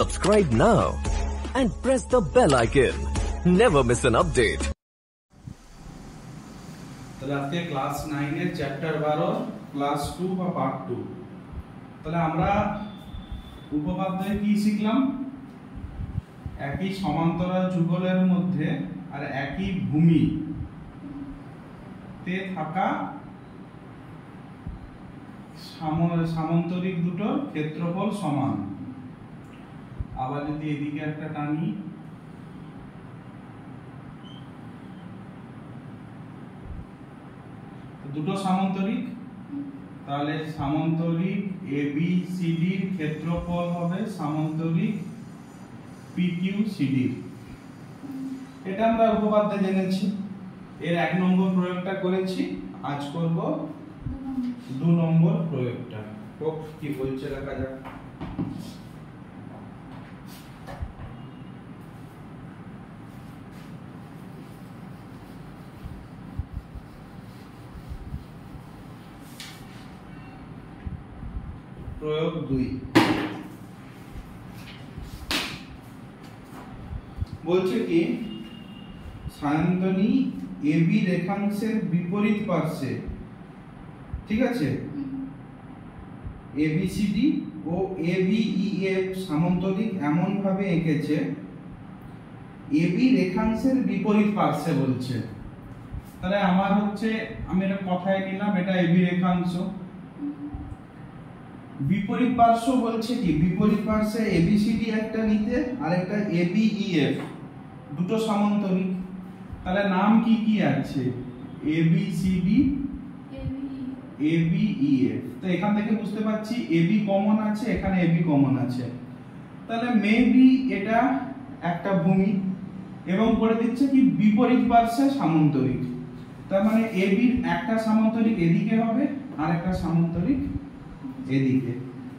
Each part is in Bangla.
Subscribe now and press the bell icon. Never miss an update. তাহলে আজকে ক্লাস 9 এর চ্যাপ্টার 12 ক্লাস 2 বা পার্ট 2। তাহলে আমরা উপপাদ্যে কি শিখলাম? একই সমান্তরাল যুগলের মধ্যে আর একই ভূমি তে থাকা সামান্তরিক দুটোর ক্ষেত্রফল সমান। আবার যদি এদিকে একটা টানি, দুটো সামান্তরিক, তাহলে সামান্তরিক ABCD এর ক্ষেত্রফল হবে সামান্তরিক PQCD। এটা আমরা উপপাদ্যে জেনেছি, এর 1 নম্বর প্রয়োগটা করেছি, আজ করব 2 নম্বর প্রয়োগটা। কি বলছে দেখা যাক। প্রয়োগ 2 বলছে কি, সায়ন্তনী AB রেখাংশের বিপরীত পার্শ্বে, ঠিক আছে, ABCD ও ABEF সামান্তরিক এমন ভাবে এঁকেছে, AB রেখাংশের বিপরীত পার্শ্বে বলছে। তাহলে আমার হচ্ছে, আমি এটা কথায় নিলাম, এটা AB রেখাংশ। বিপরীত পার্শ্ব বলছে কি, বিপরীত পার্শ্বে ABCD একটা নিতে আর একটা ABEF, দুটো সামান্তরিক। তাহলে নাম কি কি আছে? ABCD ABEF। তো এখান থেকে বুঝতে পারছি AB কমন আছে, এখানে AB কমন আছে। তাহলে মেবি এটা একটা ভূমি এবং করে দিচ্ছে কি বিপরীত পার্শ্বে সামান্তরিক। তার মানে AB এর একটা সামান্তরিক এদিকে হবে আর একটা সামান্তরিক এদিকে,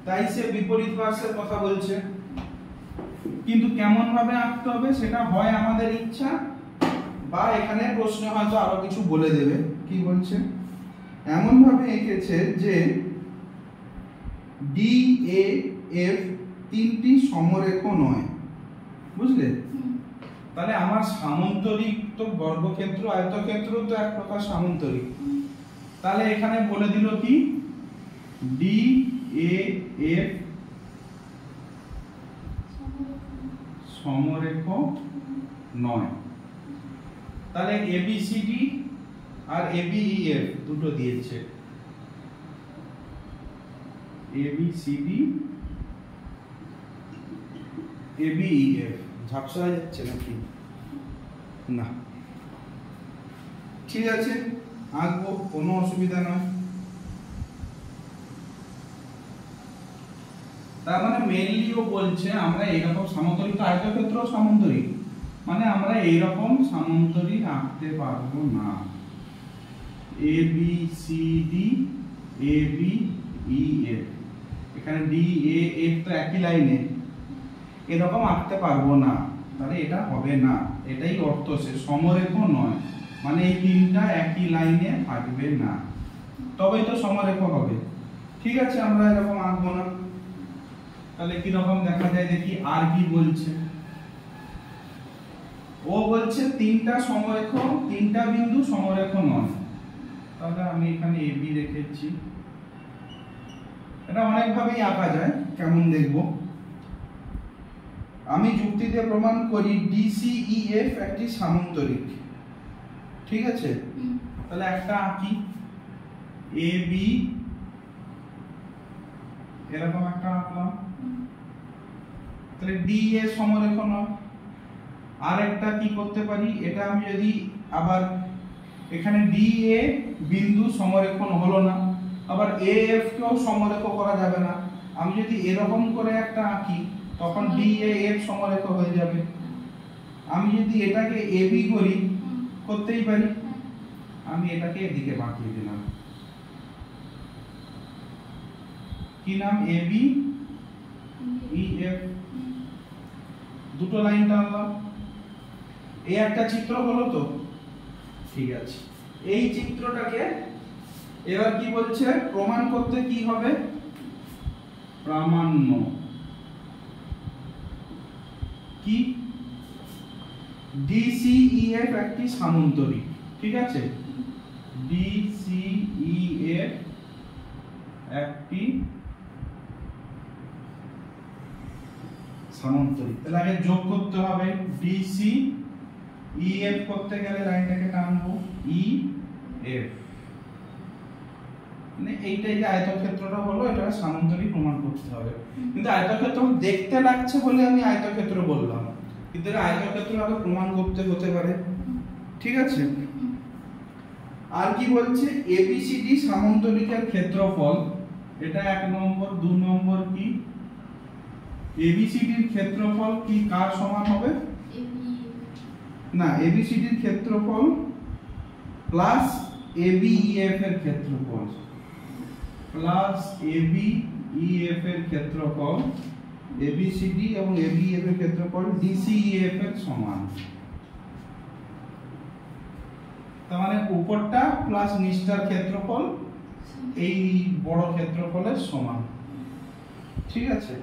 তাই সে বিপরীত পার্শ্বের কথা বলছে। কিন্তু কেমন ভাবে আঁকতে হবে সেটা হয় আমাদের ইচ্ছা, বা এখানে প্রশ্ন হয়তো আরো কিছু বলে দেবে। কি বলছে? এমন ভাবে এঁকেছে যে DAF তিনটি সমরেখ নয়, বুঝলে? তাহলে আমার সামান্তরিক তো বর্গক্ষেত্র, আয়তক্ষেত্র তো এক প্রকার সামান্তরিক। তাহলে এখানে বলে দিল কি DAF সমরেখ নয়। তাহলে ABCD আর ABEF দুটো দিয়েছে, ABCD ABEF। ঝাপসা যাচ্ছে নাকি? না, ঠিক আছে, আঁকবো, কোনো অসুবিধা নয়। তার মানে মেইনলিও বলছে আমরা এইরকম সামান্তরিক, আয়তক্ষেত্র সামান্তরিক, মানে আমরা এইরকম সামান্তরিক আঁকতে পারবো না। ABCD ABEF, এখানে DAF তো একই লাইনে, এরকম আঁকতে পারবো না। তাহলে এটা হবে না, এটাই অর্থ, সে সমরেখ নয়, মানে এই তিনটা একই লাইনে থাকবে না, তবেই তো সমরেখ হবে। ঠিক আছে, আমরা এরকম আঁকবো না। তাহলে কি রকম দেখা যায় দেখি, আর কি বলছে। ও বলছে তিনটা সমরেখ, তিনটা বিন্দু সমরেখ নয়। তাহলে আমি এখানে AB রেখেছি। এটা অনেক ভাবেই আঁকা যায়, কেমন দেখবো। আমি যুক্তিতে প্রমাণ করি DCEF একটি সামান্তরিক, ঠিক আছে। তাহলে একটা আঁকি, AB এরকম একটা আঁকলাম, তাহলে DA সমরেখ নয়। আর একটা কি করতে পারি, এটা আমি যদি আবার এখানে DA বিন্দু সমরেখন হলো না, আবার AF কেও সমরেখ করা যাবে না। আমি যদি এরকম করে একটা আঁকি তখন DAF সমরেখ হয়ে যাবে। আমি যদি এটাকে AB করি, করতেই পারি, আমি এটাকে এদিকে বাঁকিয়ে দিলাম, কি নাম? ABEF। দুটো লাইন টানলাম, এই একটা চিত্র হলো তো, ঠিক আছে। এই চিত্রটাকে এবার কি বলছে, প্রমাণ করতে কি হবে? প্রামাণ্য। কি DCEF একটি সামান্তরিক, ঠিক আছে, DCEF একটি সামান্তরিক। তাহলে আগে যোগ করতে হবে, DCEF করতে গেলে লাইনটাকে টানবো EF, মানে এইটাই যে আয়তক্ষেত্রটা হলো এটা সামান্তরিক প্রমাণ করতে হবে। কিন্তু আয়তক্ষেত্র দেখতে লাগছে বলে আমি আয়তক্ষেত্র বললাম, কিন্তু এটা আয়তক্ষেত্র আগে প্রমাণ করতে হতে পারে, ঠিক আছে। আর কি বলছে, ABCD সামান্তরিকের ক্ষেত্রফল, এটা 1 নম্বর। 2 নম্বর কি, ABCD এর ক্ষেত্রফল কি কার সমান হবে, না ABCD এর ক্ষেত্রফল প্লাস ABEF এর ক্ষেত্রফল, প্লাস ABEF এর ক্ষেত্রফল, ABCD এবং ABEF এর ক্ষেত্রফল DCEF এর সমান। তার মানে উপরটা প্লাস নিচটার ক্ষেত্রফল এই বড় ক্ষেত্রফলের সমান, ঠিক আছে।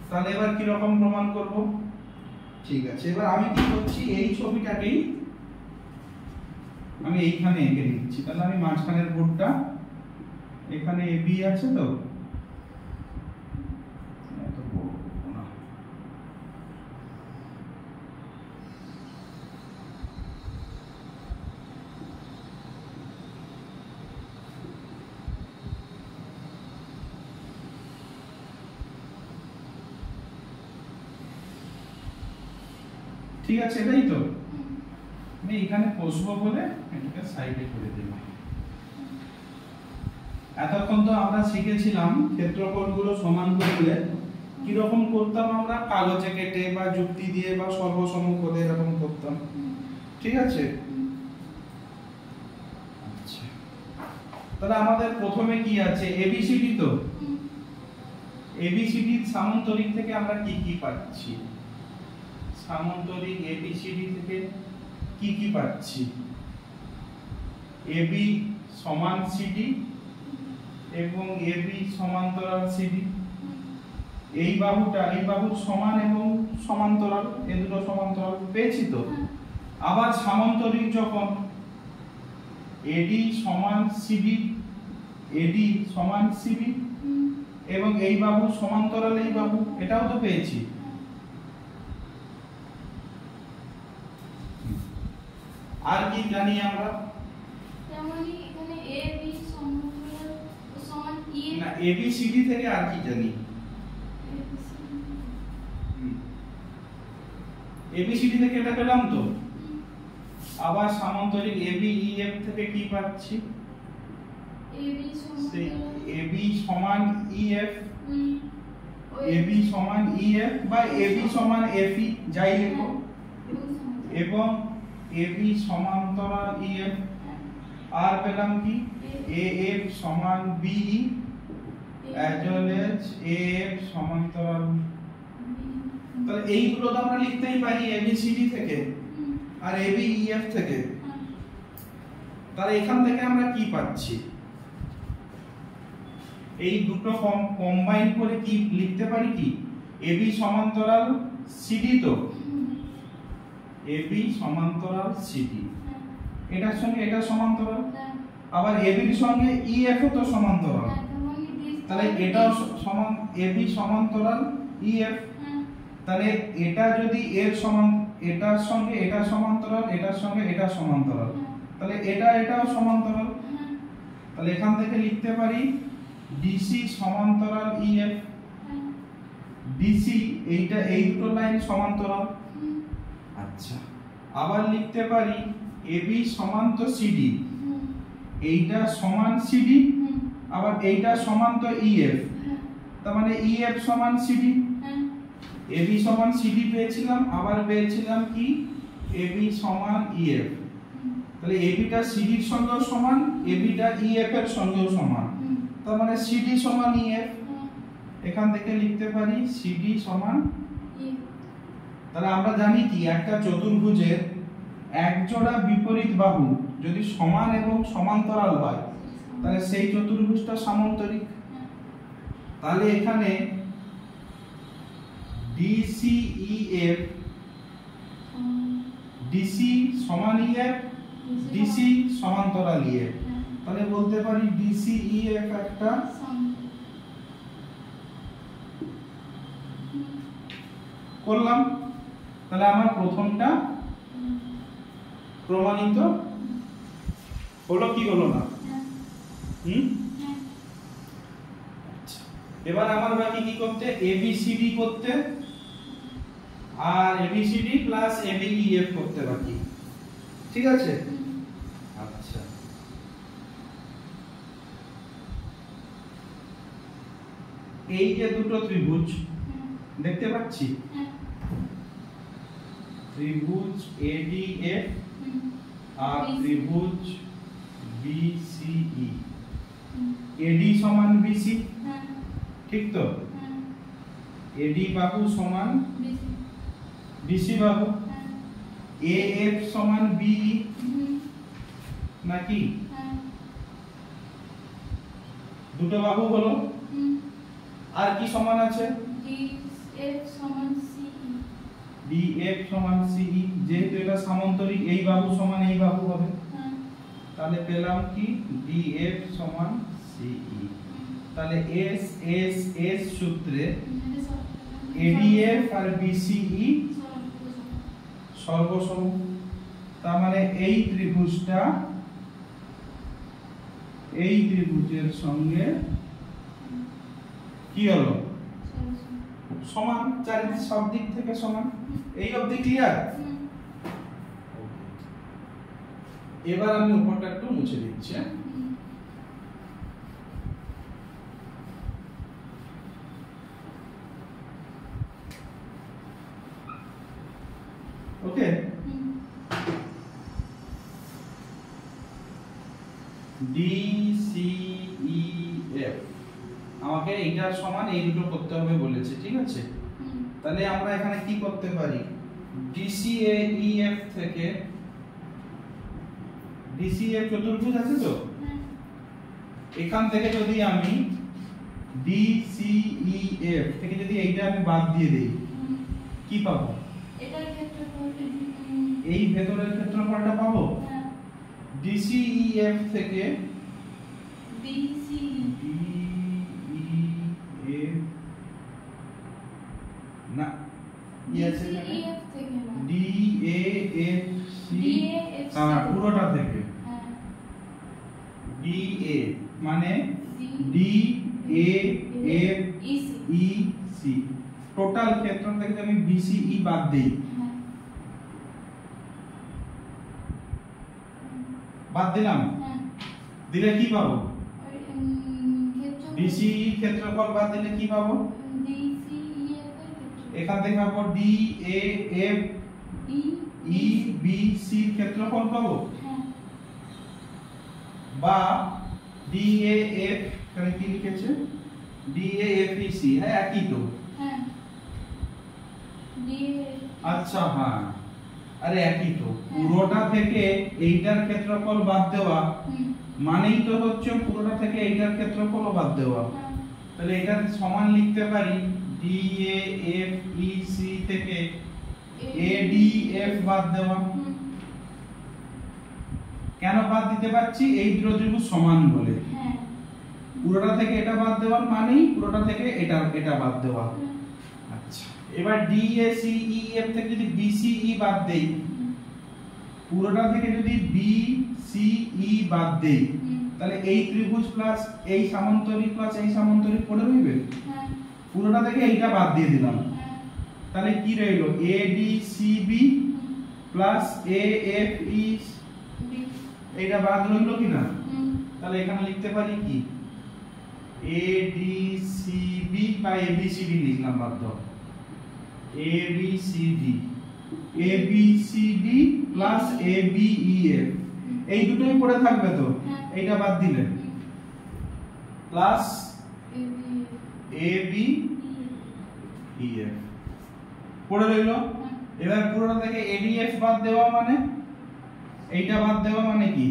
তাহলে এবার কি রকম প্রমাণ করব, ঠিক আছে। এবার আমি কি করছি, এই ছবিটাকেই আমি এইখানে এঁকে নিচ্ছি। তাহলে আমি মাঝখানের বোর্ডটা, এখানে AB আছে তো, এত বড় না, ঠিক আছে, এটাই তো আমি এখানে বসবো বলে এটাকে সাইডে করে দেব। এতক্ষণ তো আমরা শিখেছিলাম ক্ষেত্রফলগুলো সমান করলে কি রকম করতাম, আমরা কাগজে কেটে বা যুক্তি দিয়ে বা সর্বসম করে এরকম করতাম, ঠিক আছে। আচ্ছা, তাহলে আমাদের প্রথমে কি আছে, ABCD, তো ABCD সামান্তরিক থেকে আমরা কি কি পাচ্ছি, সামান্তরিক ABCD থেকে কি কি পাচ্ছি, AB সমান CD এবং AB সমান্তরাল CD, এই বাহুটা এই বাহুর সমান এবং সমান্তরাল, এই দুটো সমান্তরাল পেয়েছি তো। আবার সামান্তরিক যখন AD সমান CD, AD সমান CD এবং এই বাহু সমান্তরাল এই বাহু, এটাও তো পেয়েছি। আর কি জানি আমরা, তেমনি এখানে AB সমান্তরাল সমান EF, না ABCD থেকে আর কি জানি, ABCD থেকে এটা পেলাম তো। আবার সামান্তরিক ABEF থেকে কি পাচ্ছি, AB সমান EF, AB সমান EF বা AB সমান FE যাই লেখো, এবং AB সমান্তরাল EF। আর পেলাম কি, AF সমান BE as well as AF সমান্তরাল। তাহলে এইগুলো তো আমরা লিখতেই পারি ABCD থেকে আর ABEF থেকে। তাহলে এখান থেকে আমরা কি পাচ্ছি, এই দুটো কম্বাইন করে কি লিখতে পারি, কি AB সমান্তরাল CD, তো AB সমান্তরাল CD, এটার সঙ্গে এটা সমান্তরাল, আবার AB এর সঙ্গে EF ও তো সমান্তরাল, তাহলে এটাও সমান AB সমান্তরাল EF। তাহলে এটা যদি এর সমান, এটার সঙ্গে এটা সমান্তরাল, এটার সঙ্গে এটা সমান্তরাল, তাহলে এটা এটাও সমান্তরাল। তাহলে এখান থেকে লিখতে পারি DC সমান্তরাল EF, DC এইটা এই দুটো লাইন সমান্তরাল। আচ্ছা, আবার লিখতে পারি AB সমান তো CD, এইটা সমান CD, আবার এইটা সমান তো EF, তার মানে EF সমান CD। AB সমান CD পেয়েছিলাম, আবার পেয়েছিলাম কি AB সমান EF। তাহলে AB টা CD এর সঙ্গেও সমান, AB টা EF এর সঙ্গেও সমান, তার মানে CD সমান EF। এখান থেকে লিখতে পারি CD সমান EF। তাহলে আমরা জানি কি একটা চতুর্ভুজের এক জোড়া বিপরীত বাহু যদি সমান এবং সমান্তরাল হয় তাহলে সেই চতুর্ভুজটা সামান্তরিক। তাহলে এখানে DCEF DC সমান EF DC সমান্তরাল EF, তাহলে বলতে পারি DCEF একটা করলাম। তাহলে আমার প্রথমটা প্রমাণিত হলো কি হলো না? আচ্ছা, এবার আমার বাকি কি করতে? ABCD করতে, আর ABCD প্লাস ABEF করতে বাকি, ঠিক আছে? আচ্ছা, এই যে দুটো ত্রিভুজ দেখতে পাচ্ছি, ত্রিভুজ ADF আর ত্রিভুজ BCE, AD সমান BC, ঠিক তো? AD বাহু সমান BC বাহু, AF সমান BE নাকি? দুটো বাহু হলো, আর কি সমান আছে? DF সমান CE, DF সমান CE, যেহেতু এটা সামান্তরিক এই বাহু সমান এই বাহু হবে, তাহলে পেলাম কি? DF সমান CE। তাহলে S S S সূত্রে ADF আর BCE সর্বসম, তার মানে এই ত্রিভুজটা এই ত্রিভুজের সঙ্গে কি হলো? সমান, চারিদিক সব দিক থেকে সমান। এই অবধি ক্লিয়ার? এবার আমি উপরটা একটু মুছে দিচ্ছি। ওকে, DCEF আমাকে এইটার সমান এই দুটো করতে হবে বলেছে, ঠিক আছে? তাহলে আমরা এখানে কি করতে পারি? DCEF থেকে, DCEF চতুর্ভুজ আছে তো, এখান থেকে যদি আমি DCEF থেকে যদি এইটা আমি বাদ দিয়ে দেই, কি পাবো? এটার ক্ষেত্রফল, এই ভেতরের ক্ষেত্রফলটা পাবো। DCEF থেকে BCE, DEF না, আছে এখানে DCEF থেকে না, DAFC, হ্যাঁ পুরোটা থেকে, DA মানে DAFEC, টোটাল ক্ষেত্রফল থেকে আমি BCE বাদ দেই, বাদ দিলাম, দিলে কি পাবো? BCE ক্ষেত্রফল বাদ দিলে কি পাবো? এখান থেকে পাবো DAFEBC ক্ষেত্রফল পাবো, বা DAF, এখানে কি লিখেছে? DAFEC, হ্যাঁ একই তো। আচ্ছা, হ্যাঁ, আরে একই তো। পুরোটা থেকে এইটার ক্ষেত্রফল বাদ দেওয়া মানেই তো হচ্ছে পুরোটা থেকে এইটার ক্ষেত্রফল বাদ দেওয়া। তাহলে এটা সমান লিখতে পারি DAFEC থেকে ADF বাদ দেওয়া। কেন বাদ দিতে পারছি? এই দুটো ত্রিভুজ সমান বলে। পুরোটা থেকে এটা বাদ দেওয়ার মানেই পুরোটা থেকে এটা বাদ দেওয়া। আচ্ছা, এবার DACEF থেকে যদি BCE বাদ দেই, পুরোটা থেকে যদি BCE বাদ দেই, তাহলে এই ত্রিভুজ প্লাস এই সামান্তরিক প্লাস এই সামান্তরিক পড়ে রইবে। পুরোটা থেকে এইটা বাদ দিয়ে দিলাম, তাহলে কি রইলো? ADCB প্লাস AFE, এইটা বাদ রইলো কি না? তাহলে এখানে লিখতে পারি কি? ADCB বা ABCD লিখলাম, বাদ দাও, ABCD প্লাস ABEF, এই দুটোই পড়ে থাকবে তো, এইটা বাদ দিলে প্লাস ABEF পড়ে রইলো। এবার পুরোটা থেকে ADF বাদ দেওয়া মানে, এইটা বাদ দেওয়া মানে কি?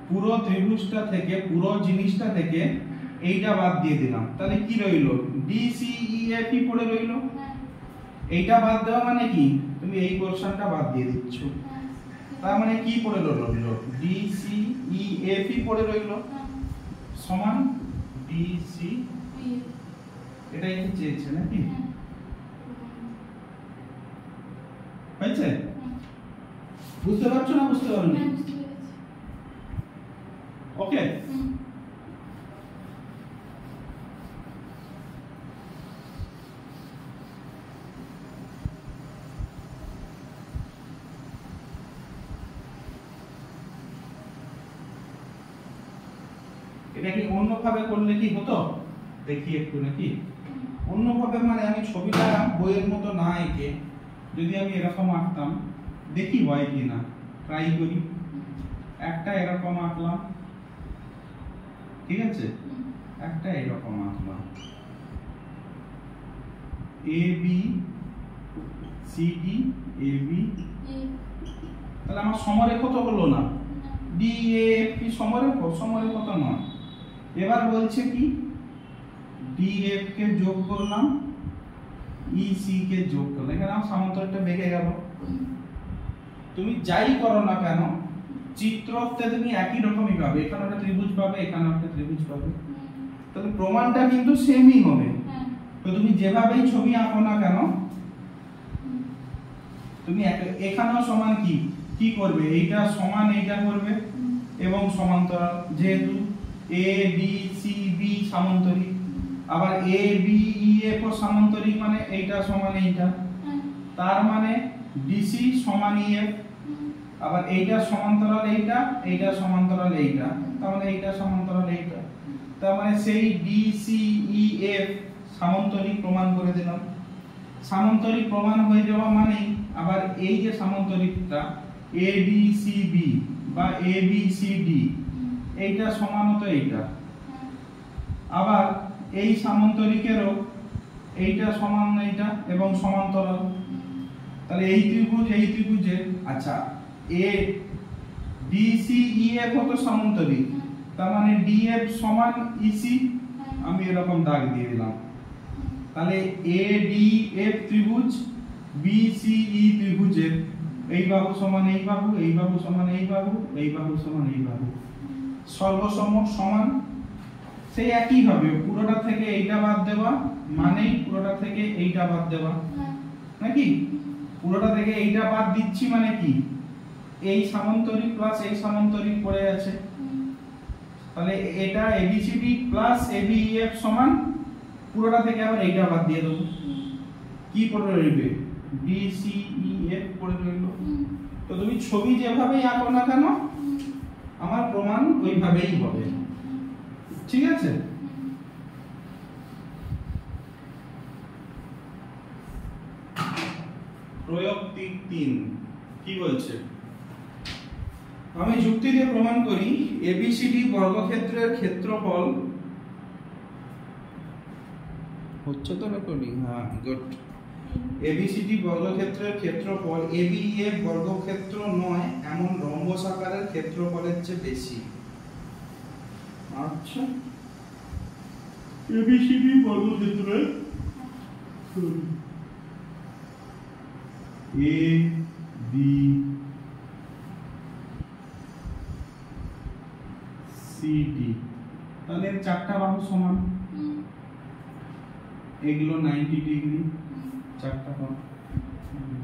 পুরো ত্রিভুজটা থেকে, পুরো জিনিসটা থেকে এইটা বাদ দিয়ে দিলাম, তাহলে কি রইলো? DCEF পড়ে রইলো। এইটা বাদ দেওয়া মানে কি তুমি এই পোরশনটা বাদ দিয়ে দিচ্ছ, তার মানে কি পড়ে রইলো D C E F E পড়ে রইলো সমান ডি সি, এটাই কি চেয়েছে নাকি হয়েছে? বুঝতে পারছো না বুঝতে পারোনি? ওকে, এটা কি অন্যভাবে করলে কি হতো দেখি একটু নাকি? অন্যভাবে মানে আমি ছবিটা বইয়ের মতো না এঁকে যদি আমি এরকম আঁকতাম দেখি হয় কি না, ট্রাই করি। একটা এরকম আঁকলাম, ঠিক আছে, একটা এরকম আঁকলাম, A B C D A B, তাহলে আমার সমরেখ তো হলো না, ডি এ এফ কি সমরেখ? সমরেখ তো নয়। এবার বলছে কি ডি এফ কে যোগ করলাম, ই সি কে যোগ করলাম, এখানে আমার সমান্তরালটা বেঁকে গেল। তুমি যাই করো না কেন চিত্রতে তুমি একই রকমই পাবে, এখানে একটা ত্রিভুজ পাবে, এখানে একটা ত্রিভুজ পাবে, তাহলে প্রমাণটা কিন্তু সেমই হবে। তো তুমি যেভাবেই ছবি আঁকো না কেন তুমি এখানেও সমান কি কি করবে, এইটা সমান এইটা করবে এবং সমান্তরাল, যেহেতু এ বি সি বি সামান্তরিক, আবার A B E F O সামান্তরিক মানে এইটা সমান এইটা, তার মানে ডিসি সমান ই এফ, আবার এইটা সমান্তরাল এইটা, এইটা সমান্তরাল এইটা, তার মানে এইটা সমান্তরাল এইটা, তার মানে সেই ডিসি ই এফ সামান্তরিক প্রমাণ করে দিলাম। সামান্তরিক প্রমাণ হয়ে যাওয়া মানে আবার এই যে সামান্তরিকটা এ বি সি বি বা এ বি সি ডি এইটা সমান হতো এইটা, আবার এই সামান্তরিকেরও এইটা সমান এইটা এবং সমান্তরাল, তাহলে এই ত্রিভুজের আচ্ছা A D C E F হতো সামান্তরিক, তার মানে ডি এফ সমান ই সি, আমি এরকম দাগ দিয়ে দিলাম, তাহলে এ ডি এফ ত্রিভুজ বি সি ই ত্রিভুজের এই বাহু সমান এই বাহু, এই বাহু সমান এই বাহু, এই বাহু সমান এই বাহু, সর্বসম সমান। সেই একই ভাবে পুরোটা থেকে এইটা বাদ দেওয়া মানেই পুরোটা থেকে এইটা বাদ দেওয়া নাকি? পুরোটা থেকে এইটা বাদ দিচ্ছি মানে কি এই সামান্তরিক প্লাস এই সামান্তরিক পড়ে আছে, তাহলে এটা এবিসিডি প্লাস এবিইএফ সমান পুরোটা থেকে আবার এইটা বাদ দিয়ে দেবো, কি পড়ে রইবে ডিসিইএফ পড়ে রইল। তো তুমি ছবি যেভাবেই আঁকো না কেন আমার প্রমাণ ওইভাবেই হবে, ঠিক আছে? প্রয়োগ 3 কি বলছে? আমি যুক্তি দিয়ে প্রমাণ করি এবিসিডি বর্গক্ষেত্রের ক্ষেত্রফল হচ্ছে তো রেকর্ডিং, হ্যাঁ গুড। এবিসিডি বর্গক্ষেত্রের ক্ষেত্রফল এবিএফ বর্গক্ষেত্র নয় এমন রম্বস আকারের ক্ষেত্রফলের চেয়ে বেশি। আচ্ছা এবিসিডি বর্গক্ষেত্রের এ বি সি ডি, তাহলে চারটা বাহু সমান, এগুলো 90 ডিগ্রি, চারটা বাহু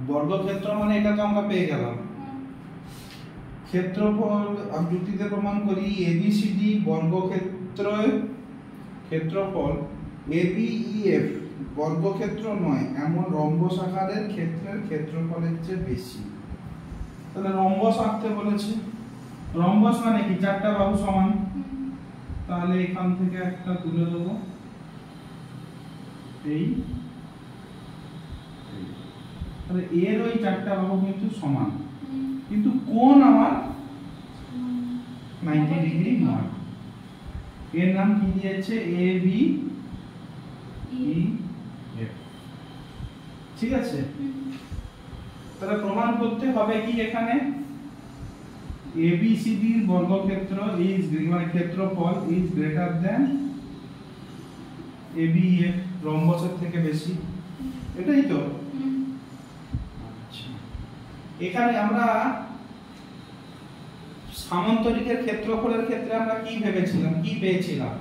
বর্গক্ষেত্র মানে এটা তো আমরা পেয়ে গেলাম। ক্ষেত্রফল আমি যুক্তিতে প্রমাণ করি এবিসিডি বর্গক্ষেত্রের ক্ষেত্রফল এবিইএফ বর্গক্ষেত্র নয় এমন রম্বস আকারের ক্ষেত্রের ক্ষেত্রফলের চেয়ে বেশি। তাহলে রম্বস আঁকতে বলেছে, রম্বস মানে কি চারটা বাহু সমান, তাহলে এখান থেকে একটা তুলে দেব, এই তাহলে এর ওই চারটা বাহু কিন্তু সমান, কিন্তু কোণ আমার 90 ডিগ্রি নয়। এর নাম কি দিয়েছে এ বি ই এফ, ঠিক আছে? তাহলে প্রমাণ করতে হবে কি এখানে ABCD এর বর্গক্ষেত্র ইজ মানে ক্ষেত্রফল ইজ গ্রেটার দ্যান ABEF রম্বসের থেকে বেশি, এটাই তো। এখানে আমরা সামান্তরিকের ক্ষেত্রফলের ক্ষেত্রে আমরা কি ভেবেছিলাম, কি পেয়েছিলাম?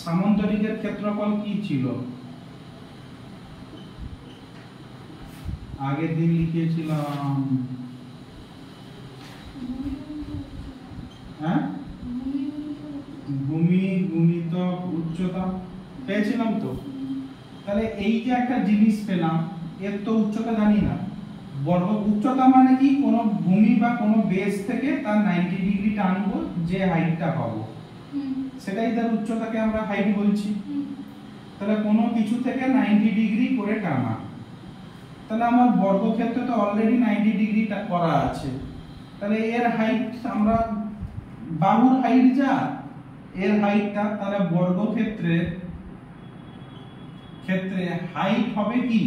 সামান্তরিকের ক্ষেত্রফল কি ছিল? আগের দিন লিখেছিলাম, হ্যাঁ, ভূমি গুণিতক উচ্চতা পেয়েছিলাম তো। তাহলে এই যে একটা জিনিস পেলাম, এর তো উচ্চতা জানি না। বর্গ উচ্চতা মানে কি? কোনো ভূমি বা কোনো বেস থেকে তার 90 ডিগ্রি টানবো, যে হাইটটা পাবো সেটাই তার উচ্চতাকে আমরা হাইট বলছি। তাহলে কোনো কিছু থেকে 90 ডিগ্রি করে টানা। তাহলে আমার বর্গক্ষেত্রে তো অলরেডি 90 ডিগ্রি করা আছে। তাহলে এর হাইট আমরা বাহুর হাইট যা এর হাইটটা, তাহলে বর্গক্ষেত্রে হাইট হবে কি?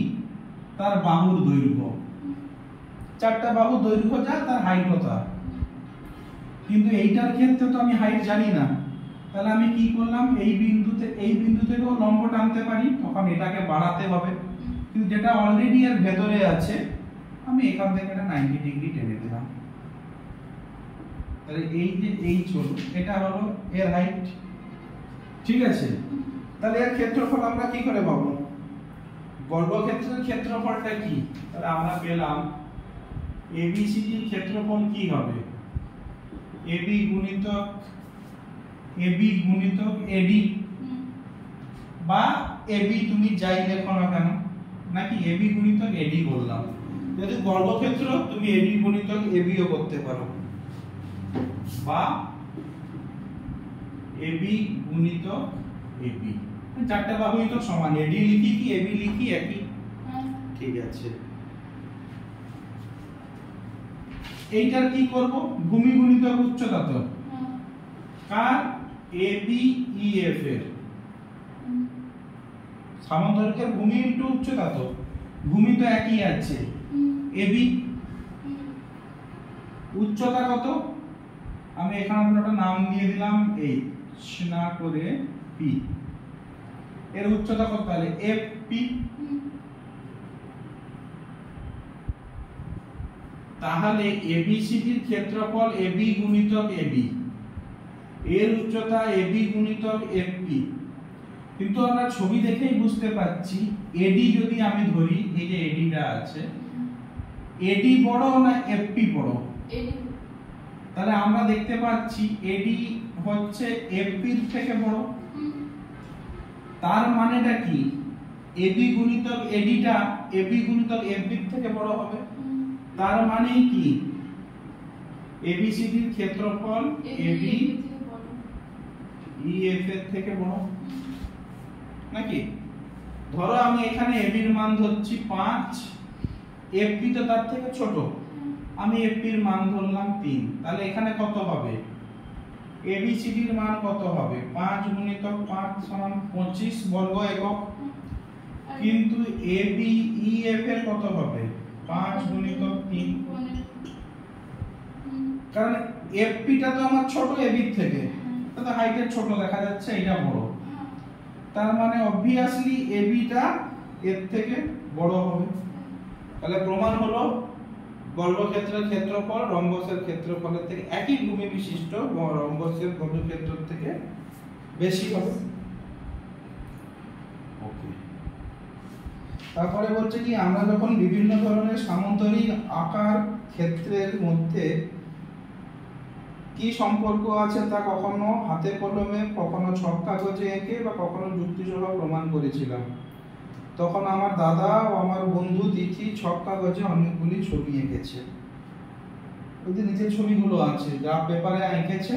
তার বাহুর দৈর্ঘ্য। চারটা বাহু দৈর্ঘ্য যা তার হাইট তা। কিন্তু এইটার ক্ষেত্রে তো আমি হাইট জানি না। তাহলে আমি কি করলাম? এই বিন্দু থেকেও লম্ব টানতে পারি, তখন এটাকে বাড়াতে হবে। কিন্তু যেটা অলরেডি এর ভেতরে আছে, আমি এখান থেকে এটা 90 ডিগ্রি টেনে দিলাম। তাহলে এই যে এই হলো, এটা হলো এর হাইট। ঠিক আছে? তাহলে এর ক্ষেত্রফল আমরা কি করে পাবো? বর্গক্ষেত্রের ক্ষেত্রফলটা কি? তাহলে আমরা পেলাম ABCD এর ক্ষেত্রফল কি হবে? AB গুণিতক AD, বা AB তুমি যাই লেখো না কেন, নাকি AB গুণিতক AD বললাম। যদি বর্গক্ষেত্র তুমি AD গুণিতক AB ও করতে পারো, বা AB গুণিতক AB। চারটা বাহুই তো সমান, AD লিখি কি AB লিখি একই। ঠিক আছে, এইটার কি করব? ভূমি গুণিতক উচ্চতা তো কার? ABEF এর। সামান্তরিকের ভূমি ইনটু উচ্চতা, তো ভূমি তো একই আছে। AB উচ্চতা কত? আমি এখানে একটা নাম দিয়ে দিলাম H না করে P। এর উচ্চতা কত? তাহলে FP। তাহলে ABCD এর ক্ষেত্রফল AB গুণিতক AB, এর উচ্চতা AB গুণিতক FP। কিন্তু আমরা ছবি দেখেই বুঝতে পাচ্ছি, AD যদি আমি ধরি, এই যে AD টা আছে, AD বড় না FP বড়? তাহলে আমরা দেখতে পাচ্ছি AD হচ্ছে FP এর থেকে বড়। তার মানেটা কি? AB গুণিতক AD টা AB গুণিতক FP এর থেকে বড় হবে। তার মানে কি? ABCD এর ক্ষেত্রফল AB EF এর থেকে বড়, নাকি? ধরো আমি এখানে AB এর মান ধরছি 5, FP তো তার থেকে ছোট, আমি FP এর মান ধরলাম 3। তাহলে এখানে কত হবে? ABCD এর মান কত হবে? 5 গুণিতক 5 সমান 25 বর্গ একক। কিন্তু ABEF এর কত হবে? 5 গুণিতক 3। কারণ FP টা তো আমার ছোট AB এর থেকে, তাহলে হাইটে ছোট দেখা যাচ্ছে, এটা বড়। তার মানে obviously AB টা এর থেকে বড় হবে। তাহলে প্রমাণ হলো বর্গক্ষেত্রের ক্ষেত্রফল রম্বসের ক্ষেত্রফলের থেকে, একই ভূমি বিশিষ্ট রম্বসের বর্গক্ষেত্রের থেকে বেশি হবে। ওকে, তারপরে বলছে কি, আমরা যখন বিভিন্ন ধরনের সামান্তরিক আকার ক্ষেত্রের মধ্যে কি সম্পর্ক আছে তা কখনো হাতে কলমে, কখনো ছক কাগজে এঁকে, বা কখনো যুক্তিসহ প্রমাণ করেছিলাম। তখন আমার দাদা ও আমার বন্ধু তিথি ছক কাগজে অনেকগুলি ছবি এঁকেছে। ওদের নিচের ছবিগুলো আছে, গ্রাফ পেপারে এঁকেছে।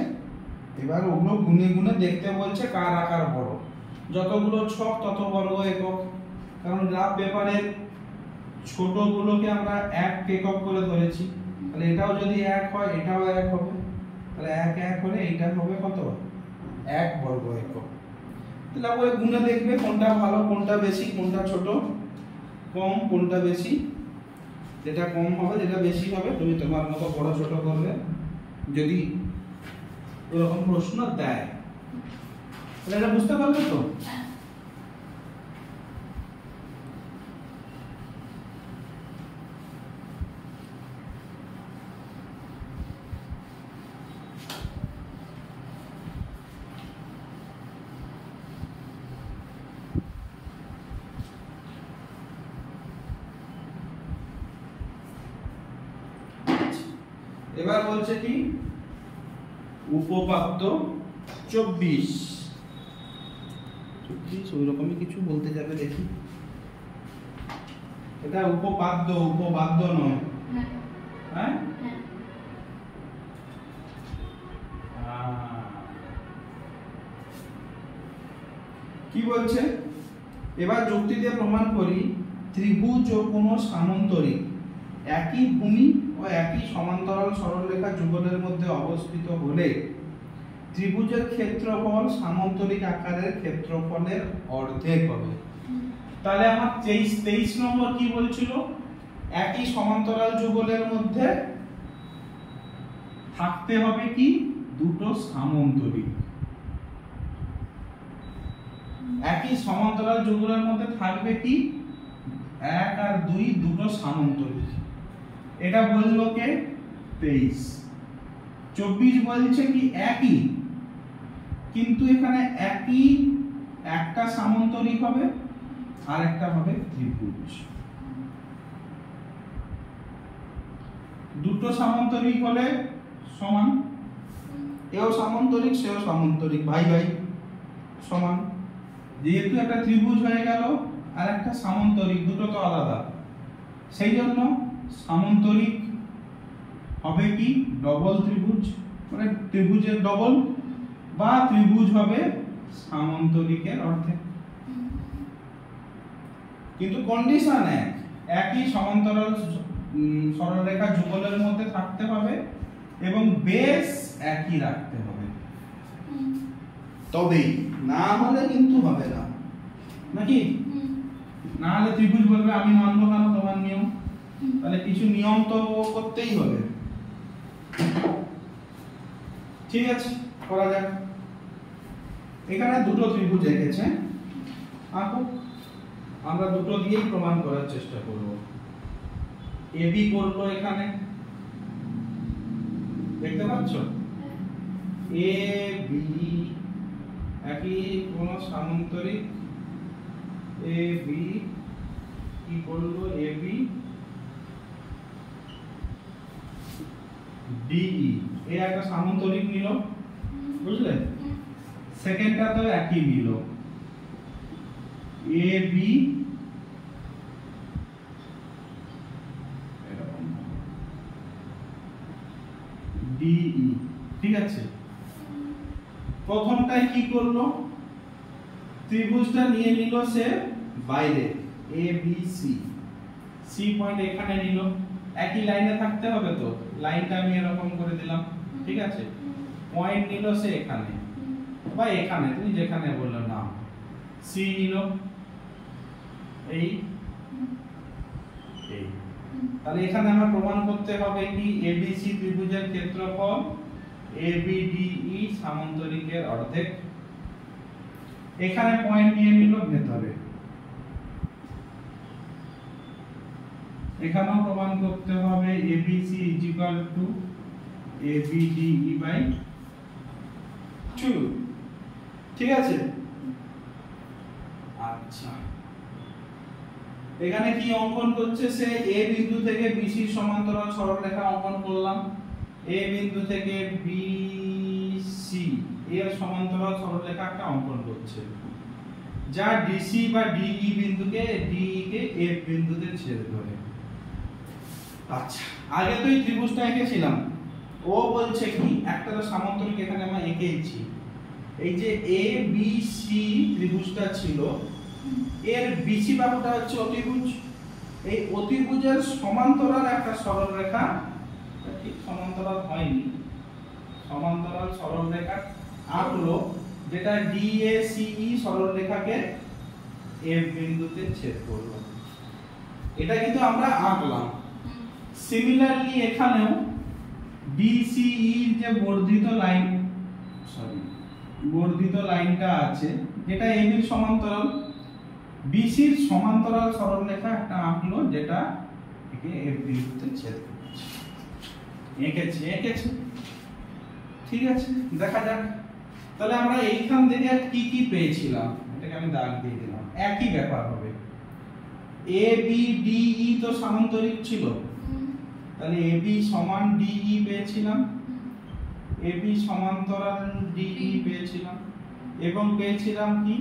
এবার ওগুলো গুনে গুনে দেখতে বলছে কার আকার বড়। যতগুলো ছক তত বর্গ একক, কারণ গ্রাফ পেপারের ছোটগুলোকে আমরা 1 একক করে ধরেছি। তাহলে এটাও যদি 1 হয়, এটাও 1 হবে। তাহলে 1 1 হলে এইটা হবে কত? 1 বর্গ একক। তাহলে ওই গুণে দেখবে কোনটা ভালো, কোনটা বেশি, কোনটা ছোট কম, কোনটা বেশি। যেটা কম হবে, যেটা বেশি হবে, তুমি তোমার মতো বড় ছোট করবে যদি এরকম প্রশ্ন দেয়। তাহলে এটা বুঝতে পারবে তো? এবার বলছে কি উপপাদ্য 24 ওই রকমই কিছু বলতে যাবে দেখি। এটা উপপাদ্য নয়, হ্যাঁ হ্যাঁ হ্যাঁ কি বলছে এবার যুক্তি দিয়ে প্রমাণ করি ত্রিভুজ ও কোনো সামন্তরিক একই ভূমি ও একই সমান্তরাল সরলরেখা যুগলের মধ্যে অবস্থিত হলে ত্রিভুজের ক্ষেত্রফল সামন্তরিক আকারের ক্ষেত্রফলের অর্ধেক হবে। তাহলে আমার 23 নম্বর কি বলছিল একই সমান্তরাল যুগলের মধ্যে থাকতে হবে কি দুটো সামন্তরিক। একই সমান্তরাল যুগলের মধ্যে থাকবে কি 1 আর 2 দুটো সামন্তরিক। এটা বললো কে 23। 24 বলছে কি একই, কিন্তু এখানে একই একটা সামন্তরিক হবে আর একটা হবে ত্রিভুজ। দুটো সামন্তরিক হলে সমান, এও সামন্তরিক সেও সামন্তরিক, ভাই ভাই সমান। যেহেতু একটা ত্রিভুজ হয়ে গেল আর একটা সামন্তরিক, দুটো তো আলাদা, সেই জন্য সামন্তরিক হবে কি ডবল ত্রিভুজ, মানে ত্রিভুজের ডবল, বা ত্রিভুজ হবে সামন্তরিকের অর্ধেক। কিন্তু কন্ডিশন একই সমান্তরাল সরলরেখা যুগলের মধ্যে থাকতে হবে এবং বেস একই রাখতে হবে, তবেই, না হলে কিন্তু হবে না, নাকি? না হলে ত্রিভুজ বলবে আমি মানবো না তোমার নিয়ম, তাহলে কিছু নিয়ম তো করতেই হবে। ঠিক আছে, করা যাক। এখানে দুটো ত্রিভুজ এঁকেছে, আঁকো। আমরা দুটো দিয়েই প্রমাণ করার চেষ্টা করব। এবি করলো এখানে, দেখতে পাচ্ছ? এ বি একই কোন সামন্তরিক, এ বি কি করলো এ বি ডিই, এ একটা সামন্তরিক নিল, বুঝলে? সেকেন্ডটা তো একই নিল, এ বি ডিই, ঠিক আছে। প্রথমটাই কি করলো, ত্রিভুজটা নিয়ে নিল সে বাইরে, এ বি সি, সি পয়েন্ট এখানে নিল, একই লাইনে থাকতে হবে তো, লাইনটা আমি এরকম করে দিলাম, ঠিক আছে। পয়েন্ট নিল সে এখানে বা এখানে, তুমি যেখানে বললে না, সি নিল এই এই, তাহলে এখানে আমরা প্রমাণ করতে হবে কি এবিসি ত্রিভুজের ক্ষেত্রফল এবিডিই সামন্তরিকের অর্ধেক। এখানে পয়েন্ট নিয়ে নিল ভেতরে, এখানেও প্রমাণ করতে হবে ABC is equal to ABDE by 2, ঠিক আছে। আচ্ছা, এখানে কি অঙ্কন করছে সে, এ বিন্দু থেকে বিসি সমান্তরাল সরলরেখা অঙ্কন করলাম, এ বিন্দু থেকে বিসি এর সমান্তরাল সরলরেখা একটা অঙ্কন করছে, যা ডিসি বা ডিই বিন্দুকে, ডিই কে এফ বিন্দুতে ছেদ করে। আচ্ছা, আগে তো এই ত্রিভুজটা এঁকেছিলাম, ও বলছে কি একটা তো সামান্তরিক এখানে আমরা এঁকেছি, এই যে এ বি সি ত্রিভুজটা ছিল, এর বিসি বাহুটা হচ্ছে অতিভুজ, এই অতিভুজের সমান্তরাল একটা সরলরেখা, ঠিক সমান্তরাল হয়নি, সমান্তরাল সরলরেখা আঁকলো, যেটা ডিএসিই সরলরেখাকে এফ বিন্দুতে ছেদ করলো। এটা কিন্তু আমরা আঁকলাম। সিমিলারলি এখানেও ডিসিই যে বর্ধিত লাইন, বর্ধিত লাইনটা আছে, যেটা এবি এর সমান্তরাল, বিসির সমান্তরাল সরলরেখা একটা আঁকলো, যেটা একে এফ বিন্দুতে ছেদ করছে। এঁকেছে, ঠিক আছে, দেখা যাক। তাহলে আমরা এইখান থেকে কি কি পেয়েছিলাম, এটাকে আমি দাগ দিয়ে দিলাম, একই ব্যাপার হবে। এ বি ডিই তো সামান্তরিক ছিল, তাহলে এবি সমান ডিই পেয়েছিলাম, এবি সমান্তরাল ডিই পেয়েছিলাম, এবং পেয়েছিলাম কি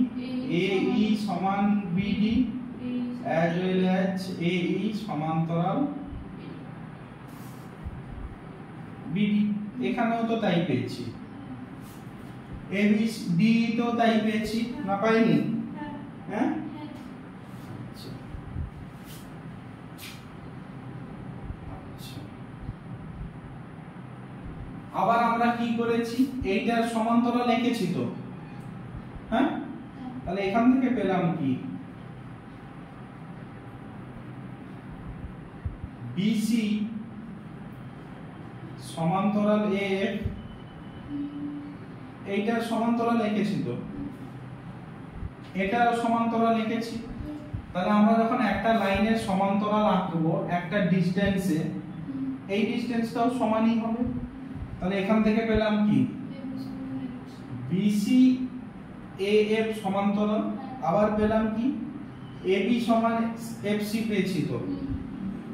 এই সমান BD as well as AE সমান্তরাল বিডি। এখানেও তো তাই পেয়েছি, ABD তো তাই পেয়েছি না, পাইনি? হ্যাঁ, আবার আমরা কি করেছি, এইটার সমান্তরাল এঁকেছি তো, হ্যাঁ? তাহলে এখান থেকে পেলাম কি BC সমান্তরাল AF, এইটার সমান্তরাল এঁকেছি তো, এটার সমান্তরাল এঁকেছি। তাহলে আমরা যখন একটা লাইনের সমান্তরাল আঁকবো একটা ডিসটেন্সে, এই ডিসটেন্সটাও সমানই হবে। তাহলে এখান থেকে পেলাম কি BC AF সমান্তরাল, আবার পেলাম কি AB সমান FC পেয়েছি তো,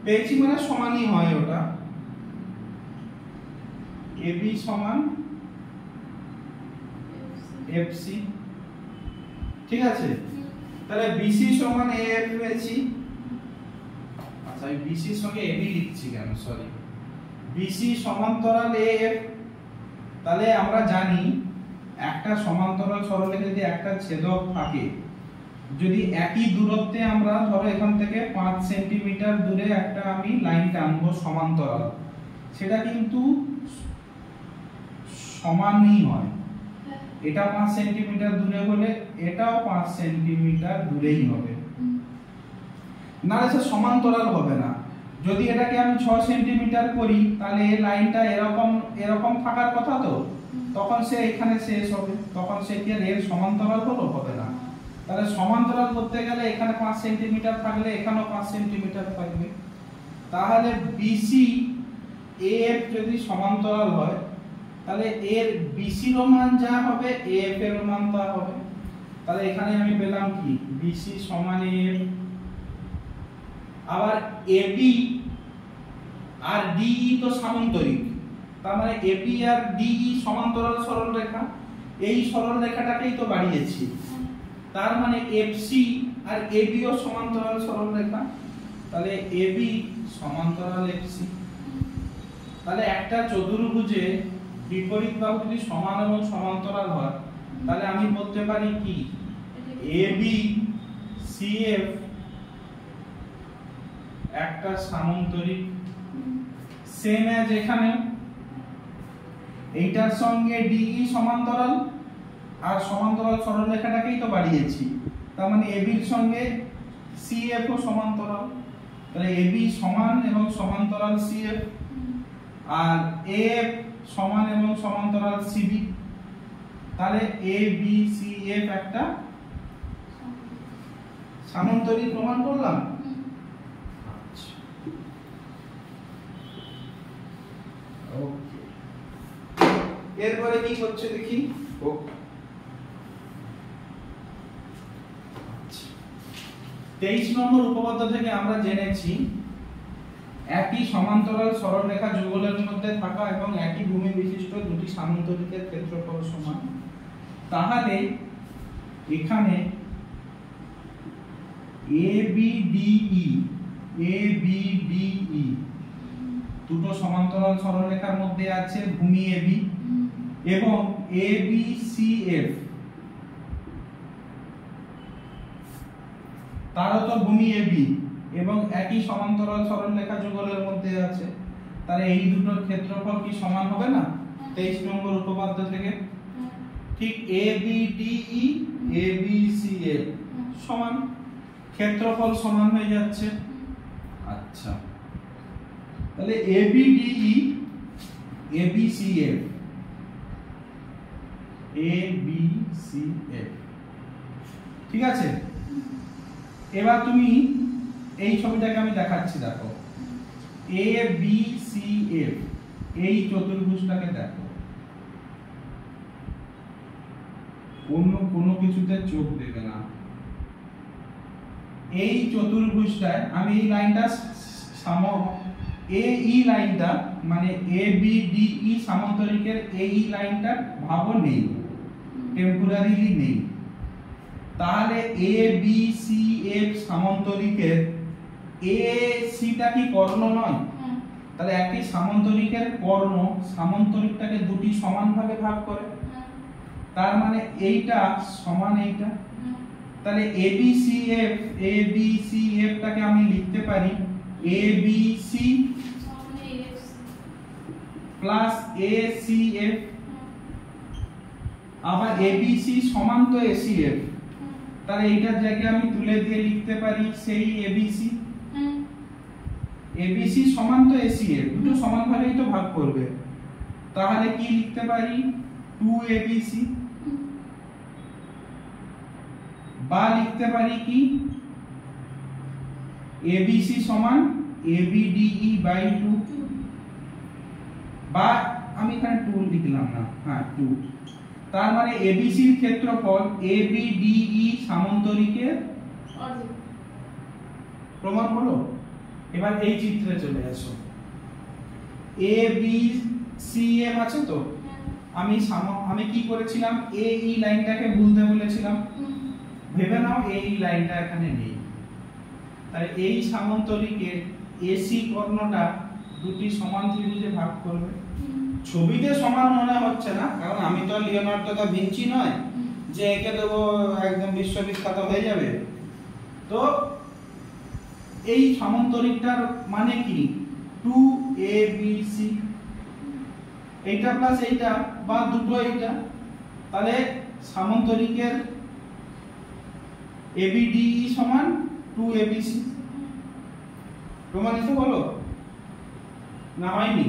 পেয়েছি মানে সমানই হয় ওটা, AB সমান FC, ঠিক আছে? তাহলে BC সমান AF পেয়েছি। আচ্ছা, আমি BC এর সঙ্গে AB লিখছি কেন, সরি, BC সমান্তরাল AF। তাহলে আমরা জানি একটা সমান্তরাল সরলরেখা যদি একটা ছেদক থাকে, যদি একই দূরত্বে আমরা ধরো এখান থেকে 5 সেন্টিমিটার দূরে একটা আমি লাইন টানবো সমান্তরাল, সেটা কিন্তু সমানই হয়। এটা 5 সেন্টিমিটার দূরে হলে এটাও 5 সেন্টিমিটার দূরেই হবে, না সে সমান্তরাল হবে না। যদি এটাকে আমি 6 সেন্টিমিটার করি তাহলে এই লাইনটা এরকম এরকম থাকার কথা তো, তখন সে এখানে শেষ হবে, তখন সে কি এর সমান্তরাল হলো, হবে না। তাহলে সমান্তরাল করতে গেলে এখানে 5 সেন্টিমিটার থাকলে এখানেও 5 সেন্টিমিটার থাকবে। তাহলে BC AF যদি সমান্তরাল হয় তাহলে এর BC এর মান যা হবে AF এর মান তা হবে। তাহলে এখানে আমি পেলাম কি BC সমান AF। আবার AB আর DE তো সামান্তরিক, তার মানে AB আর DE সমান্তরাল সরলরেখা, এই সরলরেখাটাকেই তো বাড়িয়েছি, তার মানে FC আর AB ও সমান্তরাল সরলরেখা, তাহলে AB সমান্তরাল FC। তাহলে একটা চতুর্ভুজে বিপরীত বাহু যদি সমান এবং সমান্তরাল হয় তাহলে আমি বলতে পারি কি AB CF একটা সামান্তরিক, সেম অ্যাজ এখানে এইটার সঙ্গে DE সমান্তরাল, আর সমান্তরাল সরলরেখাটাকেই তো বাড়িয়েছি, তার মানে AB এর সঙ্গে CF ও সমান্তরাল, তাহলে AB সমান এবং সমান্তরাল CF, আর AF সমান এবং সমান্তরাল CB। তাহলে ABCF একটা সামান্তরিক প্রমাণ করলাম। ওকে, এরপরে কি হচ্ছে দেখি। 23 নম্বর উপপাদ্য থেকে আমরা জেনেছি একই সমান্তরাল সরলরেখা যুগলের মধ্যে থাকা এবং একই ভূমি বিশিষ্ট দুটি সামান্তরিকের ক্ষেত্রফল সমান। তাহলে এখানে ABDE দুটো সমান্তরাল সরলরেখার মধ্যে আছে ভূমি AB, এবং ABCF তারও তো ভূমি AB এবং একই সমান্তরাল সরলরেখা যুগলের মধ্যে আছে, তাহলে এই দুটোর ক্ষেত্রফল কি সমান হবে না? 23 নম্বর উপপাদ্য থেকে ঠিক ABDE ABCF সমান, ক্ষেত্রফল সমান হয়ে যাচ্ছে। আচ্ছা, তাহলে ABDE ABCF ABCF ঠিক আছে। এবার তুমি এই ছবিটাকে আমি দেখাচ্ছি, দেখো ABCF এই চতুর্ভুজটাকে দেখো, অন্য কোনো কিছুতে চোখ দেবে না। এই চতুর্ভুজটায় আমি এই লাইনটা এই লাইনটা মানে এ বি ডি ই সামান্তরিকের এই লাইনটা ভাবও নেই, টেম্পোরারিলি নেই। তাহলে এ বি সি এফ সামান্তরিকের এ সিটা কি কর্ণ নয়? তাহলে একটি সামান্তরিকের কর্ণ সামান্তরিকটাকে দুটি সমান ভাগে ভাগ করে, তার মানে এইটা সমান এইটা। তাহলে এ বি সি এফ টাকে আমি লিখতে পারি A B C plus A C F, আবার এ বি সি সমান তো এ সি এফ, তাহলে এইটার জায়গায় আমি তুলে দিয়ে লিখতে পারি সেই এ বি সি। এবিসি সমান তো এসিএফ, দুটো সমান ভাবেই তো ভাগ করবে, তাহলে কি লিখতে পারি 2abc, বা লিখতে পারি কি abc সমান abde বাই 2, বা আমি এখানে 2 লিখলাম না, হ্যাঁ 2। তার মানে abc এর ক্ষেত্রফল abde সামান্তরিকের অর্ধেক। প্রমাণ হলো? এবার এই চিত্রে চলে আসো। এ বি সি এফ আছে তো, আমি কি করেছিলাম, এ ই লাইনটাকে ভুলতে বলেছিলাম, ভেবে নাও এই লাইনটা এখানে নেই। তাই এই সামান্তরিকের এসি কর্ণটা দুটি সমান ত্রিভুজে ভাগ করবে। ছবিতে সমান মনে হচ্ছে না, কারণ আমি তো লিওনার্দো দা ভিঞ্চি নয় যে একে দেবো একদম বিশ্ববিখ্যাত হয়ে যাবে। তো এই সামান্তরিকটার মানে কি 2abc, এইটা প্লাস এইটা বা দুটো এইটা, তাহলে সামান্তরিকের abde সমান 2abc। প্রমাণিত হলো না হয়নি?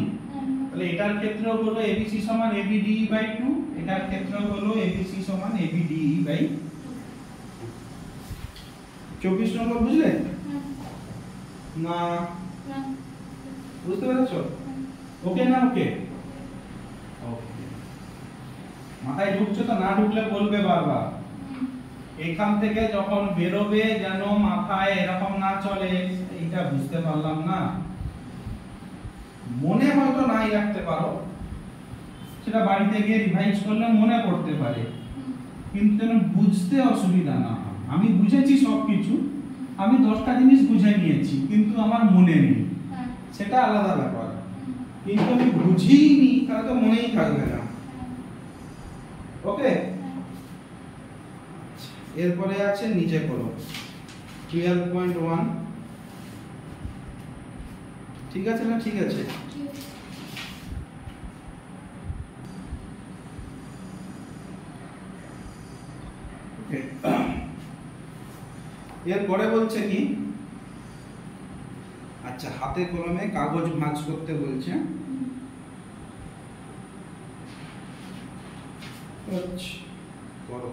তাহলে এটার ক্ষেত্রেও হলো abc সমান abde বাই 2, এটার ক্ষেত্রেও হলো abc সমান abde বাই 24 নম্বর বুঝলে না? বুঝতে পেরেছো? ওকে না? ওকে ওকে, মাথায় ঢুকছে তো? না ঢুকলে বলবে বারবার। এখান থেকে যখন বেরোবে যেন মাথায় এরকম না চলে এইটা বুঝতে পারলাম না, মনে হয়তো নাই রাখতে পারো, সেটা বাড়িতে গিয়ে রিভাইজ করলে মনে পড়তে পারে, কিন্তু যেন বুঝতে অসুবিধা না হয়। আমি বুঝেছি সবকিছু, আমি 10টা জিনিস বুঝে নিয়েছি কিন্তু আমার মনে নেই, সেটা আলাদা ব্যাপার। কিন্তু আমি বুঝিনি তাহলে তো মনেই থাকবে না। ওকে, এরপরে আছে নিচে করো 12.1। ঠিক আছে না? ঠিক আছে। এরপরে বলছে কি, আচ্ছা হাতে কলমে কাগজ ভাঁজ করতে বলছে। করো।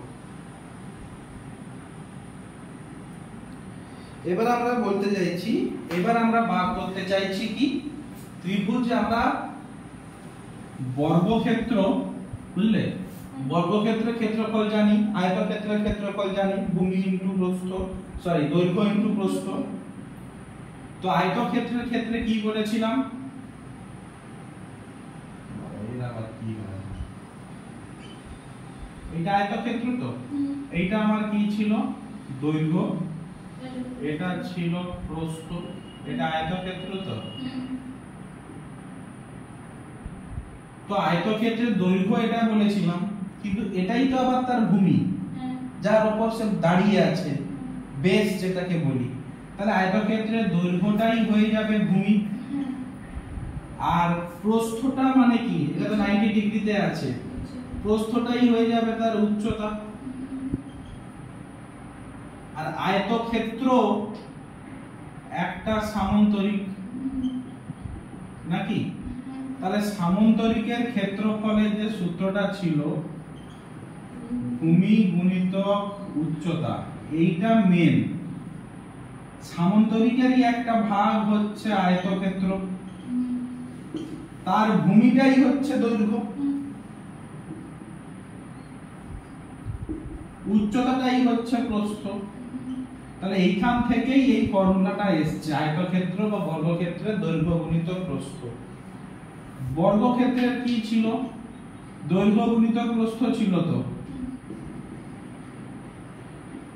এবার আমরা বলতে চাইছি, এবার আমরা বার করতে চাইছি কি ত্রিভুজ, আমরা বর্গক্ষেত্র, বুঝলে, বর্গক্ষেত্রের ক্ষেত্রফল জানি, আয়তক্ষেত্রের ক্ষেত্রফল জানি, ভূমি ইনটু প্রস্থ, সরি দৈর্ঘ্য ইনটু প্রস্থ। তো আয়তক্ষেত্রের ক্ষেত্রে কি বলেছিলাম, এটা আয়তক্ষেত্র তো, এইটা আমার কি ছিল দৈর্ঘ্য, এটা ছিল প্রস্থ, এটা আয়তক্ষেত্র তো। তো আয়তক্ষেত্রের দৈর্ঘ্য এটা বলেছিলাম, কিন্তু এটাই তো আবার তার ভূমি যার উপর সে দাঁড়িয়ে আছে, বেস যেটাকে বলি। তাহলে আয়তক্ষেত্রের দৈর্ঘ্যটাই হয়ে যাবে ভূমি, আর প্রস্থটা মানে কি, এটা তো 90 ডিগ্রিতে আছে, প্রস্থটাই হয়ে যাবে তার উচ্চতা। আর আয়তক্ষেত্র একটা সামান্তরিক নাকি, তাহলে সামান্তরিকের ক্ষেত্রফলের যে সূত্রটা ছিল ভূমি গুণিতক উচ্চতা, এইটা মেন। সামান্তরিকেরই একটা ভাগ হচ্ছে আয়তক্ষেত্র, তার ভূমিটাই হচ্ছে দৈর্ঘ্য, উচ্চতাটাই হচ্ছে প্রস্থ। তাহলে এইখান থেকেই এই ফর্মুলাটা এসছে, আয়তক্ষেত্র বা বর্গক্ষেত্রের দৈর্ঘ্য গুণিত প্রস্থ। বর্গক্ষেত্রের কি ছিল? দৈর্ঘ্য গুণিত প্রস্থ ছিল তো,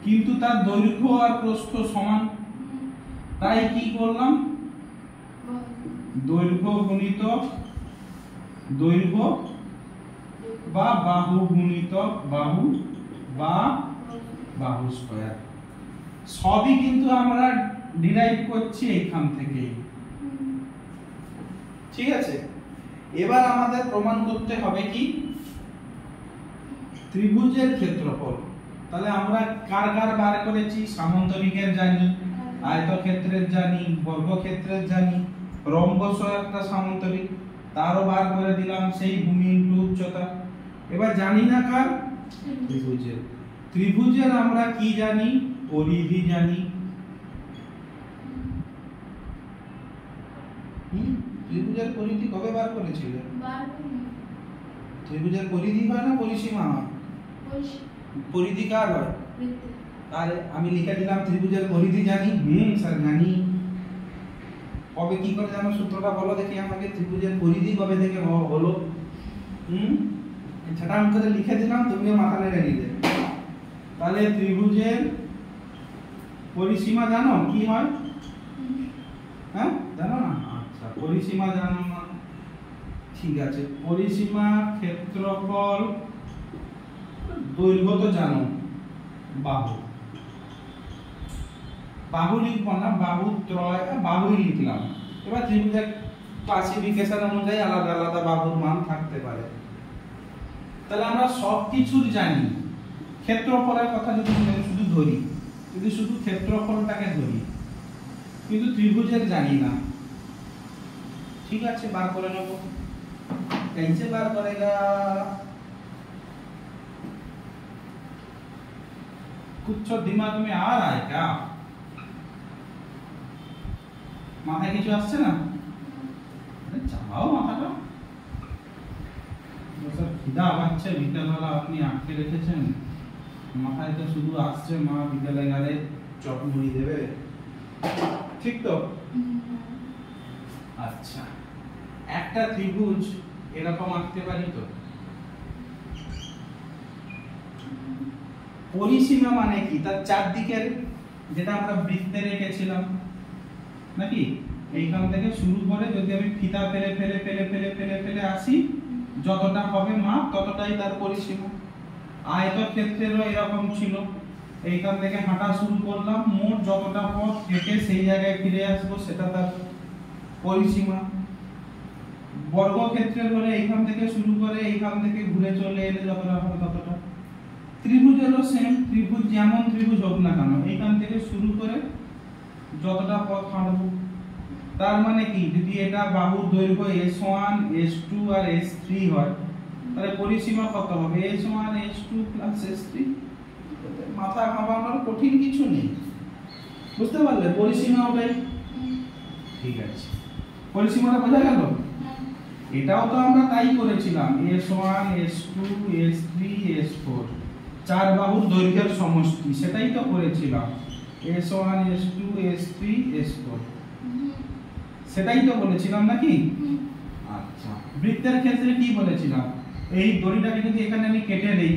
কিন্তু তার দৈর্ঘ্য আর প্রস্থ সমান, তাই কি করলাম? দৈর্ঘ্য গুণিত দৈর্ঘ্য বা বাহু গুণিত বাহু বা বাহু স্কয়ার। সবই কিন্তু আমরা ডিরাইভ করছি এইখান থেকেই। ঠিক আছে, এবার আমাদের প্রমাণ করতে হবে কি? ত্রিভুজের ক্ষেত্রফল। তাহলে আমরা কার কার বার করেছি? সামান্তরিকের জানি, আয়তক্ষেত্রের জানি, বর্গক্ষেত্রের জানি, রম্বস একটা সামান্তরিক তারও বার করে দিলাম, সেই ভূমি ইনটু উচ্চতা। এবার জানি না কার? ত্রিভুজের। ত্রিভুজের আমরা কি জানি? পরিধি জানি। ত্রিভুজের পরিধি কবে বার করেছিলে? ত্রিভুজের পরিধি হয় না পরিসীমা হয়? পরিধি কার হয়? আরে আমি লিখে দিলাম ত্রিভুজের পরিধি জানি। স্যার জানি। কবে কি করে জানো? সূত্রটা বলো দেখি আমাকে। ত্রিভুজের পরিধি কবে থেকে হলো? ছাটাম করে লিখে দিলাম, তুমিও মাথা নেড়ে নিলে। তাহলে ত্রিভুজের পরিসীমা জানো কি হয়? হ্যাঁ জানো না? আচ্ছা, পরিসীমা জানো না, ঠিক আছে। পরিসীমা, ক্ষেত্রফল, দৈর্ঘ্য তো জানো। বাহু, বাহু লিখবো না, বাহু ত্রয়, বাহুই লিখলাম। এবার ত্রিভুজের ক্লাসিফিকেশন অনুযায়ী আলাদা আলাদা বাহুর মান থাকতে পারে। তাহলে আমরা সবকিছুর জানি। ক্ষেত্রফলের কথা যদি শুধু ধরি, যদি শুধু ক্ষেত্রফলটাকে ধরি, কিন্তু ত্রিভুজের জানি না। ঠিক আছে, বার করে নেব। कैसे বার करेगा? कुछ दिमाग में आ रहा है क्या? মাথায় কিছু আসছে না? চালাও মাথাটা। স্যার খিদা পাচ্ছে, বিকেলবেলা আপনি আটকে রেখেছেন, মাথায় তো শুধু আসছে মা বিকেলে গেলে চপ মুড়ি দেবে। ঠিক তো? আচ্ছা, একটা ত্রিভুজ এরকম আঁকতে পারি তো? পরিসীমা মানে কি? তার চারদিকের, যেটা আমরা বৃত্তে রেখেছিলাম নাকি, এইখান থেকে শুরু করে যদি আমি ফিতা ফেলে ফেলে ফেলে ফেলে ফেলে ফেলে আসি, যতটা হবে মাপ ততটাই তার পরিসীমা। আয়তক্ষেত্রেরও এরকম ছিল, এইখান থেকে হাঁটা শুরু করলাম, মোট যতটা পথ হেঁটে সেই জায়গায় ফিরে আসবো সেটা তার পরিসীমা। বর্গক্ষেত্রের হলে এইখান থেকে শুরু করে এইখান থেকে ঘুরে চলে এলে যতটা হবে ততটা। ত্রিভুজেরও সেম, ত্রিভুজ যেমন ত্রিভুজ হোক না কেন, এইখান থেকে শুরু করে যতটা পথ হাঁটবো। তার মানে কি? যদি এটা বাহুর দৈর্ঘ্য S1, S2 আর S3 হয়, তাহলে পরিসীমা কত হবে? S1, S2 plus S3। মাথা ঘামানোর কঠিন কিছু নেই, বুঝতে পারলে? পরিসীমা ওটাই। ঠিক আছে, পরিসীমাটা বোঝা গেল? এটাও তো আমরা তাই করেছিলাম, S1, S2, S3, S4, চার বাহুর দৈর্ঘ্যের সমষ্টি, সেটাই তো করেছিলাম। S1, S2, S3, S4, সেটাই তো বলেছিলাম নাকি? আচ্ছা, বৃত্তের ক্ষেত্রে কি বলেছিলাম? এই দড়িটাকে যদি এখানে আমি কেটে দেই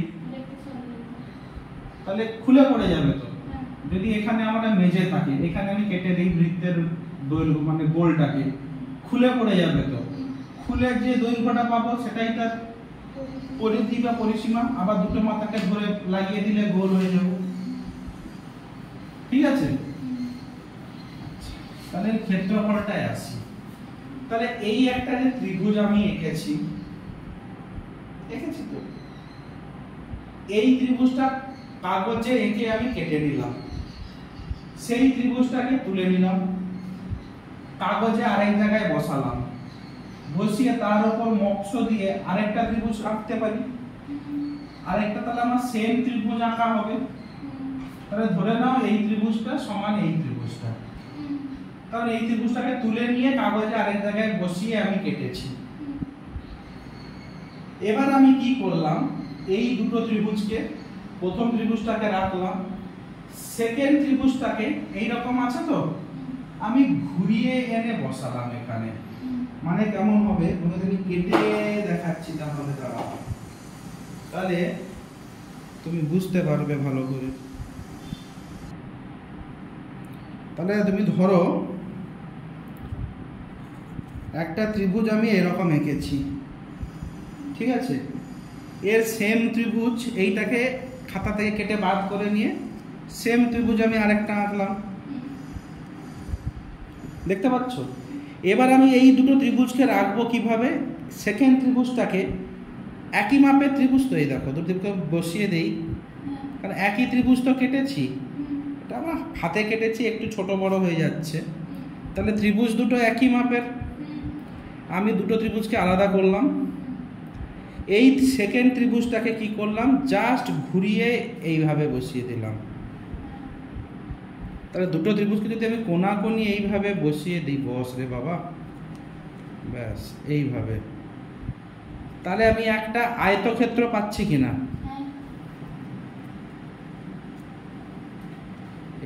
তাহলে খুলে পড়ে যাবে তো। যদি এখানে আমরা মেজে থাকে, এখানে আমি কেটে দেই বৃত্তের দৈর্ঘ্য মানে গোলটাকে, খুলে পড়ে যাবে তো। খুলে যে দৈর্ঘ্যটা পাবো সেটাই তার পরিধি বা পরিসীমা। আবার দুটো মাথাকে ধরে লাগিয়ে দিলে গোল হয়ে যাবে। ঠিক আছে, তাহলে ক্ষেত্রফলটাই আসি। তাহলে এই একটা যে ত্রিভুজ আমি এঁকেছি তো, এই ত্রিভুজটা কাগজে এঁকে আমি কেটে নিলাম, সেই ত্রিভুজটাকে তুলে নিলাম, কাগজে আরেক জায়গায় বসালাম, বসিয়ে তার উপর মক্স দিয়ে আরেকটা ত্রিভুজ আঁকতে পারি। আরেকটা, তাহলে আমার সেম ত্রিভুজ আঁকা হবে। তাহলে ধরে নাও এই ত্রিভুজটা সমান এই ত্রিভুজটা, তাহলে এই ত্রিভুজটাকে তুলে নিয়ে কাগজে আরেক জায়গায় বসিয়ে আমি কেটেছি। এবার আমি কি করলাম? এই দুটো ত্রিভুজকে, প্রথম ত্রিভুজটাকে রাখলাম, সেকেন্ড ত্রিভুজটাকে এইরকম আছে তো, আমি ঘুরিয়ে এনে বসালাম এখানে। মানে কেমন হবে তোমাদের কেটে দেখাচ্ছি, তাহলে দাঁড়াও, তাহলে তুমি বুঝতে পারবে ভালো করে। তাহলে তুমি ধরো একটা ত্রিভুজ আমি এরকম এঁকেছি, ঠিক আছে, এর সেম ত্রিভুজ এইটাকে খাতা থেকে কেটে বাদ করে নিয়ে সেম ত্রিভুজ আমি আরেকটা আঁকলাম, দেখতে পাচ্ছ? এবার আমি এই দুটো ত্রিভুজকে রাখবো কিভাবে? সেকেন্ড ত্রিভুজটাকে একই মাপের ত্রিভুজ তো, এই দেখো দুটোকে বসিয়ে দেই, কারণ একই ত্রিভুজ তো কেটেছি, এটা আমার হাতে কেটেছি, একটু ছোট বড় হয়ে যাচ্ছে, তাহলে ত্রিভুজ দুটো একই মাপের, আমি দুটো ত্রিভুজকে আলাদা করলাম। এই সেকেন্ড ত্রিভুজটাকে কি করলাম, জাস্ট ঘুরিয়ে এইভাবে বসিয়ে দিলাম। তাহলে দুটো ত্রিভুজকে যদি আমি কোণাকোণি এইভাবে বসিয়ে দিই, বস রে বাবা, ব্যাস এইভাবে, তাহলে আমি একটা আয়তক্ষেত্র পাচ্ছি কিনা?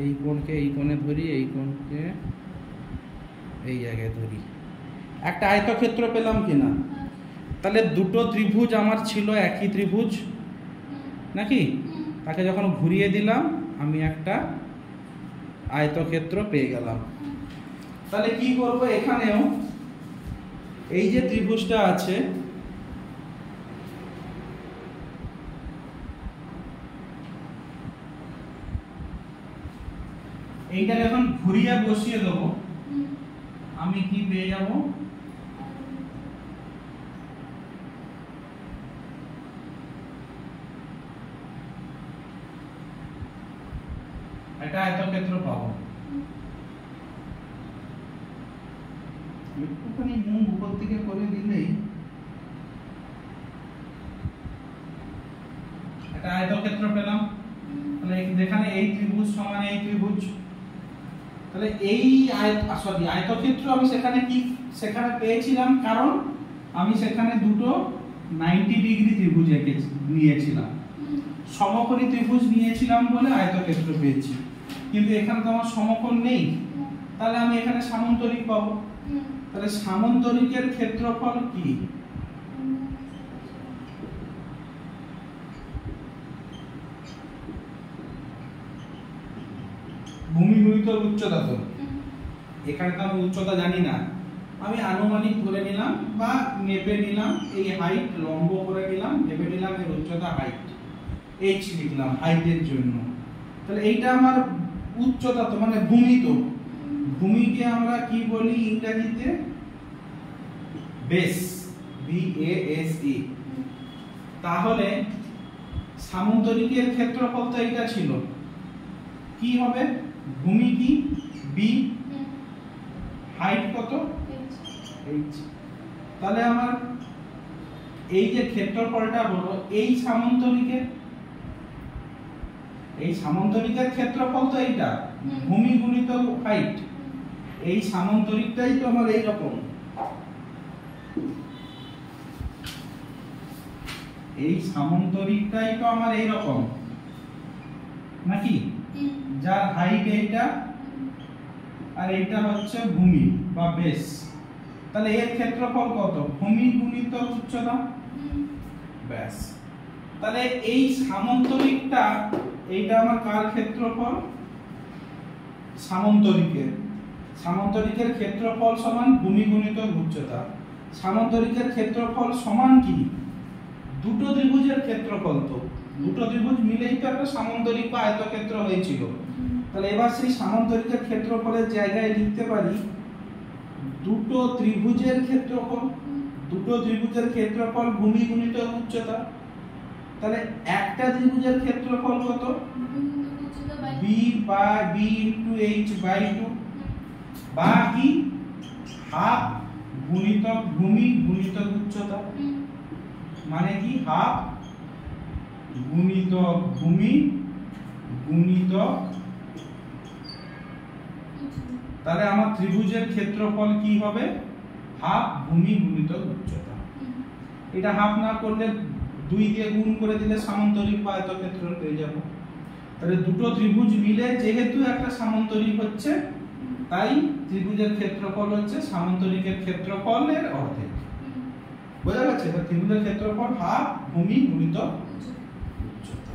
এই কোণকে এই কোণে ধরি, এই কোণকে এই জায়গায় ধরি, একটা আয়তক্ষেত্র পেলাম কিনা? তাহলে দুটো ত্রিভুজ আমার ছিল একই ত্রিভুজ নাকি, তাকে যখন ঘুরিয়ে দিলাম আমি একটা আয়তক্ষেত্র পেয়ে গেলাম। তাহলে কি করব, এখানেও এই যে ত্রিভুজটা আছে, এইটাকে এখন ঘুরিয়ে বসিয়ে দেবো, আমি কি পেয়ে যাব, একটা আয়তক্ষেত্র পাবো। একটুখানি মুখ উপর থেকে করে দিলেই একটা আয়তক্ষেত্র পেলাম। তাহলে যেখানে এই ত্রিভুজ সমান এই ত্রিভুজ, তাহলে এই আয়তক্ষেত্র আমি সেখানে পেয়েছিলাম, কারণ আমি সেখানে দুটো 90 ডিগ্রি ত্রিভুজ নিয়েছিলাম, সমকোণী ত্রিভুজ নিয়েছিলাম বলে আয়তক্ষেত্র পেয়েছি। কিন্তু এখানে তো আমার সমকোণ নেই, তাহলে আমি এখানে সামান্তরিক পাবো। তাহলে সামান্তরিকের ক্ষেত্রফল কি? ভূমি গুণিত উচ্চতা, তো এখানে তো আমি উচ্চতা জানি না, আমি আনুমানিক ধরে নিলাম বা মেপে নিলাম, এই হাইট লম্ব করে নিলাম, মেপে নিলাম এর উচ্চতা হাইট, h লিখলাম হাইটের জন্য। তাহলে এইটা আমার উচ্চতা, তো মানে ভূমি, তো ভূমিকে আমরা কি বলি ইংরেজিতে? Base, BASE। তাহলে সামান্তরিকের ক্ষেত্রফল তো এইটা ছিল, কি হবে? ভূমি কি? B, হাইট কত? h। তাহলে আমার এই যে ক্ষেত্রফলটা হলো এই সামান্তরিকের ক্ষেত্রফল তো এইটা, ভূমি গুণিত হাইট, এই সামান্তরিকটাই তো আমার এই রকম, এই সামান্তরিকটাই তো আমার এই রকম নাকি, যার হাইট এইটা আর এইটা হচ্ছে ভূমি বা বেস। তাহলে এর ক্ষেত্রফল কত? ভূমি গুণিত উচ্চতা, ব্যাস। তাহলে এই সামান্তরিকটা, এইটা আমার কার ক্ষেত্রফল? সামান্তরিকের ক্ষেত্রফল সমান ভূমি গুণিত উচ্চতা। সামান্তরিকের ক্ষেত্রফল সমান কি? দুটো ত্রিভুজের ক্ষেত্রফল, তো দুটো ত্রিভুজ মিলেই তো একটা সামান্তরিক বা আয়তক্ষেত্র হয়েছিল। তাহলে এবার সেই সামান্তরিকের ক্ষেত্রফলের জায়গায় লিখতে পারি দুটো ত্রিভুজের ক্ষেত্রফল, দুটো ত্রিভুজের ক্ষেত্রফল ভূমি গুণিত উচ্চতা। তাহলে একটা ত্রিভুজের ক্ষেত্রফল কত? b * h/2 বা কি হাফ গুণিতক ভূমি গুণিতক উচ্চতা, মানে কি হাফ গুণিতক ভূমি গুণিতক। তাহলে আমার ত্রিভুজের ক্ষেত্রফল কি হবে? হাফ ভূমি গুণিতক উচ্চতা। এটা হাফ না করলে 2 দিয়ে গুণ করে দিলে সামান্তরিক বা আয়তক্ষেত্র পেয়ে যাব। তাহলে দুটো ত্রিভুজ মিলে যেহেতু একটা সামান্তরিক হচ্ছে, তাই ত্রিভুজের ক্ষেত্রফল হচ্ছে সামান্তরিকের ক্ষেত্রফলের অর্ধেক। বোঝা গেছে? তো ত্রিভুজের ক্ষেত্রফল হাফ ভূমি গুণিত উচ্চতা।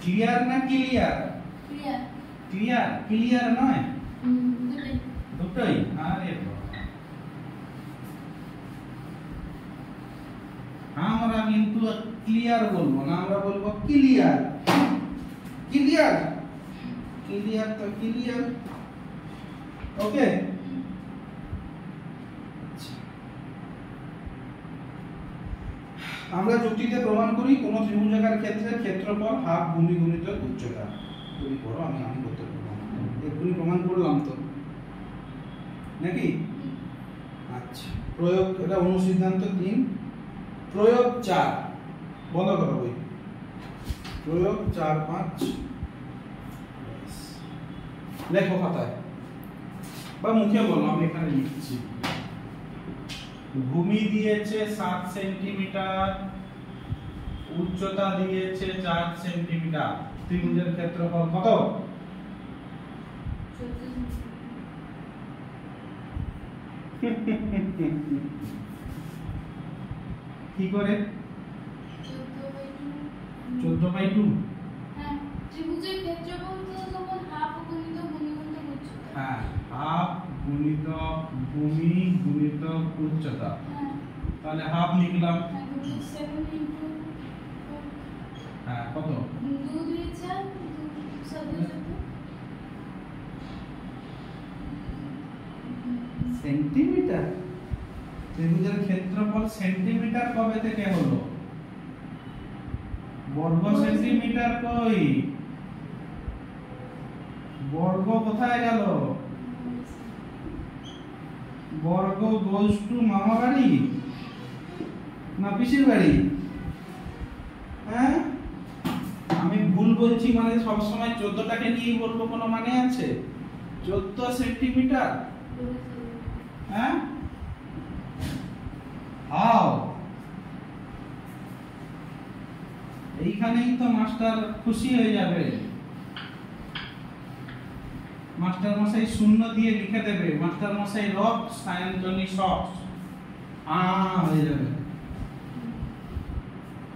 ক্লিয়ার না ক্লিয়ার? ক্লিয়ার। ক্লিয়ার ক্লিয়ার নয়? দুটোই। দুটোই? আরে বাবা, আমরা কিন্তু ক্লিয়ার বলবো না, আমরা বলবো ক্লিয়ার। ক্লিয়ার ক্লিয়ার তো ক্লিয়ার। ওকে, আমরা যুক্তিতে প্রমাণ করি কোন ত্রিভুজাকার ক্ষেত্রের ক্ষেত্রফল হাফ ভূমি গুণিত উচ্চতা। তুমি করো, আমি করতে পারবো না, এক্ষুনি প্রমাণ করলাম তো নাকি? আচ্ছা, প্রয়োগ, এটা অনুসিদ্ধান্ত 3, প্রয়োগ 4। বন্ধ করো বই। প্রয়োগ 4, 5 লেখো খাতায় বা মুখে বলো, আমি এখানে লিখছি। ভূমি দিয়েছে 7 সেন্টিমিটার, উচ্চতা দিয়েছে 4 সেন্টিমিটার। ত্রিভুজের ক্ষেত্রফল কত? কি করে? 14/2। হ্যাঁ, ত্রিভুজের ক্ষেত্রফল তো তখন হাফ গুণিত ভূমি গুণিত উচ্চতা। হ্যাঁ, হাফ গুণিত ভূমি গুণিত উচ্চতা। হ্যাঁ, তাহলে হাফ লিখলাম। 7 into হ্যাঁ, কত? 2 2 4 সেন্টিমিটার। ত্রিভুজের ক্ষেত্রফল সেন্টিমিটার কবে থেকে হলো? বর্গ সেন্টিমিটার কই? বর্গ কোথায় গেল? বর্গ গোজ টু মামা বাড়ি না পিসির বাড়ি? হ্যাঁ, আমি ভুল বলছি মানে সবসময় 14টাকে নিয়েই বলবো, কোনো মানে আছে? 14 সেন্টিমিটার। হ্যাঁ, হাও? এইখানেই তো মাস্টার খুশি হয়ে যাবে। মাস্টার মশাই শূন্য দিয়ে লিখে দেবে, মাস্টার মশাই রক সায়ন্তনী সক্স হয়ে যাবে।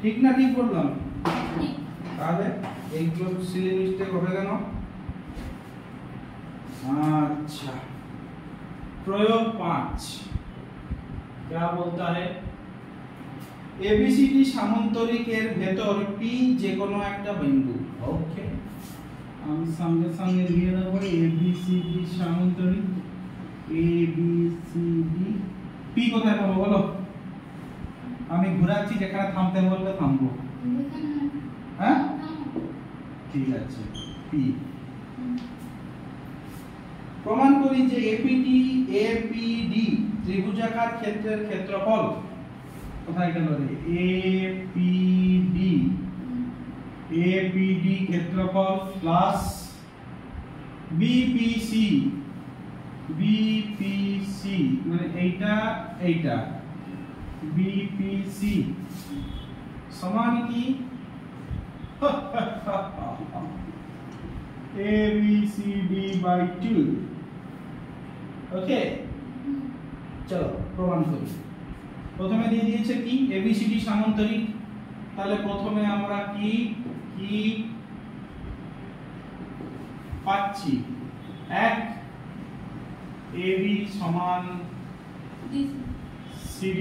ঠিক না ঠিক বললাম? তাহলে এইগুলো সিলি মিস্টেক হবে কেন? अच्छा, प्रयोग 5 क्या बोलता है? एबीसीडी সামান্তরিকের ভেতর পি যে কোনো একটা বিন্দু। ওকে, আমি সঙ্গে সঙ্গে লিখে দেব এবিসিডি সামান্তরিক। এবিসিডি পি কোথায় পাবো বলো? আমি ঘোরাচ্ছি, যেখানে থামতে বললে থামবো। হ্যাঁ, ঠিক আছে। পি প্রমাণ করি যে এপিডি এপিডি ত্রিভুজাকার ক্ষেত্রের ক্ষেত্রফল কোথায় গেল রে? এপিডি এপিডি ক্ষেত্রফল প্লাস বিপিসি বিপিসি মানে এইটা এইটা বিপিসি সমান কি? ABCD/2। ওকে, চলো প্রমাণ করি। প্রথমে দিয়ে দিয়েছে কি? ABCD সামান্তরিক। তাহলে প্রথমে আমরা কি কি পাচ্ছি? এক, AB সমান CD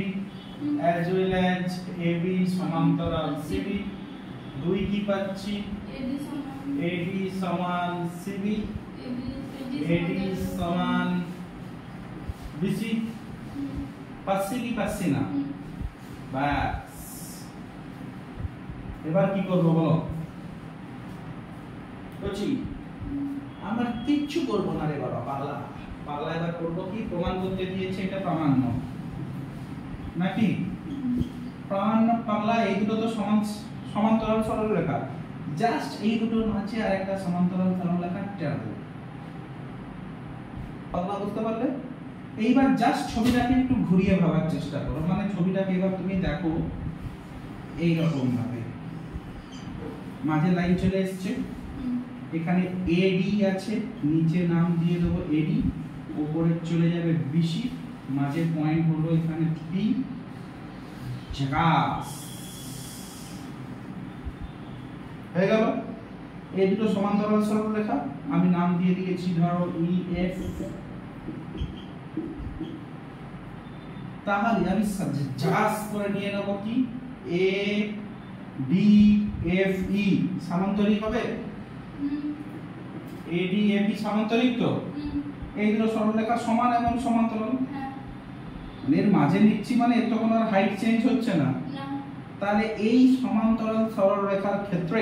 as well as AB সমান্তরাল CD। দুই কি পাচ্ছি? AD সমান CB, AD সমান BC। পাচ্ছি কি পাচ্ছি না? বাস, এবার কি করব বলো? বুঝছি, আমরা কিচ্ছু করব না রে বাবা, পাগলা পাগলা। এবার করব কি? প্রমাণ করতে দিয়েছে এটা প্রামাণ্য নাকি? প্রামাণ্য পাগলা। এই দুটো তো সমান্তরাল সরলরেখা, জাস্ট এই দুটোর মাঝে আর একটা সমান্তরাল সরলরেখা টানবো। পাগলা, বুঝতে পারলে? এইবার জাস্ট ছবিটাকে একটু ঘুরিয়ে ভাবার চেষ্টা করো। মানে ছবিটাকে এবার তুমি দেখো এই রকম ভাবে মাঝে লাইন চলে এসেছে, এখানে এডি আছে, নিচে নাম দিয়ে দেবো এডি, উপরে চলে যাবে বিসি, মাঝে পয়েন্ট হলো এখানে পি। ঝাকাস হয়ে গেল। এই দুটো সমান্তরাল সরলরেখা, আমি নাম দিয়ে দিয়েছি ধরো ই এফ। তাহলে আমি ঝাকাস করে নিয়ে নেব কি এ ডি এফ ই সামান্তরিক হবে। এ ডি এফ ই সামান্তরিক তো, এই দুটো সরলরেখা সমান এবং সমান্তরাল। এর মাঝে নিচ্ছি মানে এর তো কোনো হাইট চেঞ্জ হচ্ছে না। তাহলে এই সমান্তরাল সরলরেখার ক্ষেত্রে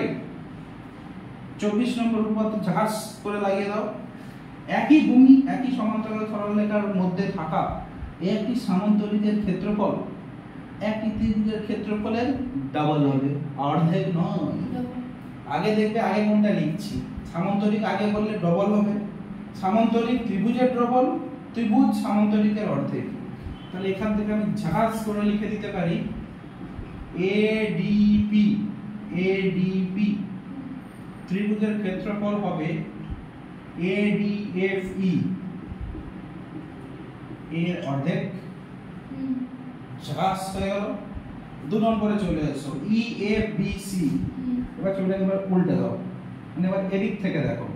24 নম্বর উপপাদ্য ঝাঁস করে লাগিয়ে দাও। একই ভূমি একই সমান্তরাল সরলরেখার মধ্যে থাকা একটি সামান্তরিকের ক্ষেত্রফল একটি ত্রিভুজের ক্ষেত্রফলের ডাবল হবে, অর্ধেক নয়। আগে দেখবে আগে কোনটা লিখছি, সামান্তরিক আগে বললে ডবল হবে, সামান্তরিক ত্রিভুজের ডবল, ত্রিভুজ সামান্তরিকের অর্ধেক। তাহলে এখান থেকে আমি ঝাঁস করে লিখে দিতে পারি এডিপি। এডিপি ত্রিভুজের ক্ষেত্রফল হবে এডিএফই এর অর্ধেক। ঝাঁস হয়ে গেল। 2 নম্বরে চলে এসো ইএফবিসি। এবার চলে এবার উল্টে দাও, মানে এবার এদিক থেকে দেখো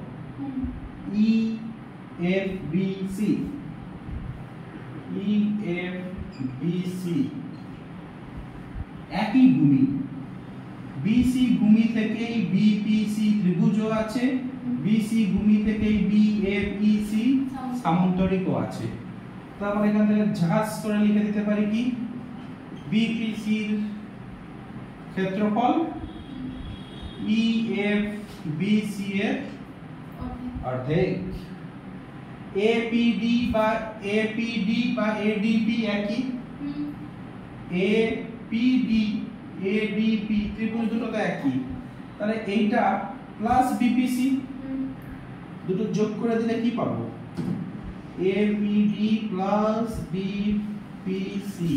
ইএফবিসি। ইএফবিসি একই ভূমি, বিসি ভূমি থেকেই বিপিসি ত্রিভুজও আছে, বিসি ভূমি থেকেই বিএফইসি সামান্তরিকও আছে। তারপর এখান থেকে ঝাঁস করে লিখে দিতে পারি কি বিপিসির ক্ষেত্রফল ইএফবিসি এর অর্ধেক। এপিডি বা এডিপি একই, এপিডি এডিপি ত্রিভুজ দুটো তো একই। তাহলে এইটা প্লাস বিপিসি দুটো যোগ করে দিলে কি পাবো APD plus BPC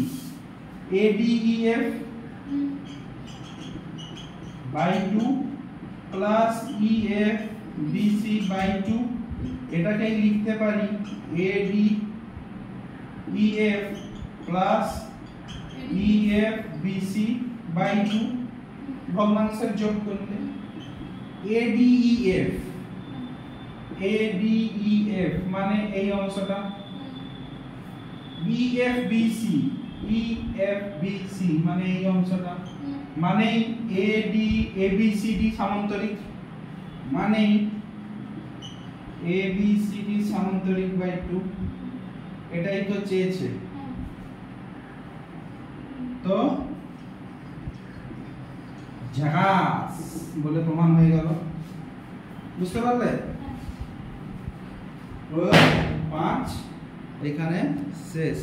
ADEF by 2 plus EFBC by 2। এটাকে লিখতে পারি এডিইএফ প্লাস ইএফবিসি বাই 2 ভগ্নাংশের যোগ করলে এডিইএফ। এডিইএফ মানে এই অংশটা, ইএফবিসি ইএফবিসি মানে এই অংশটা, মানে এডি এবিসিডি সামান্তরিক, মানে এবিসিডি সামান্তরিক বাই 2। এটাই তো চেয়েছে। তো ঝাঁস বলে প্রমাণ হয়ে গেল। বুঝতে পারলে? 5 এখানে শেষ।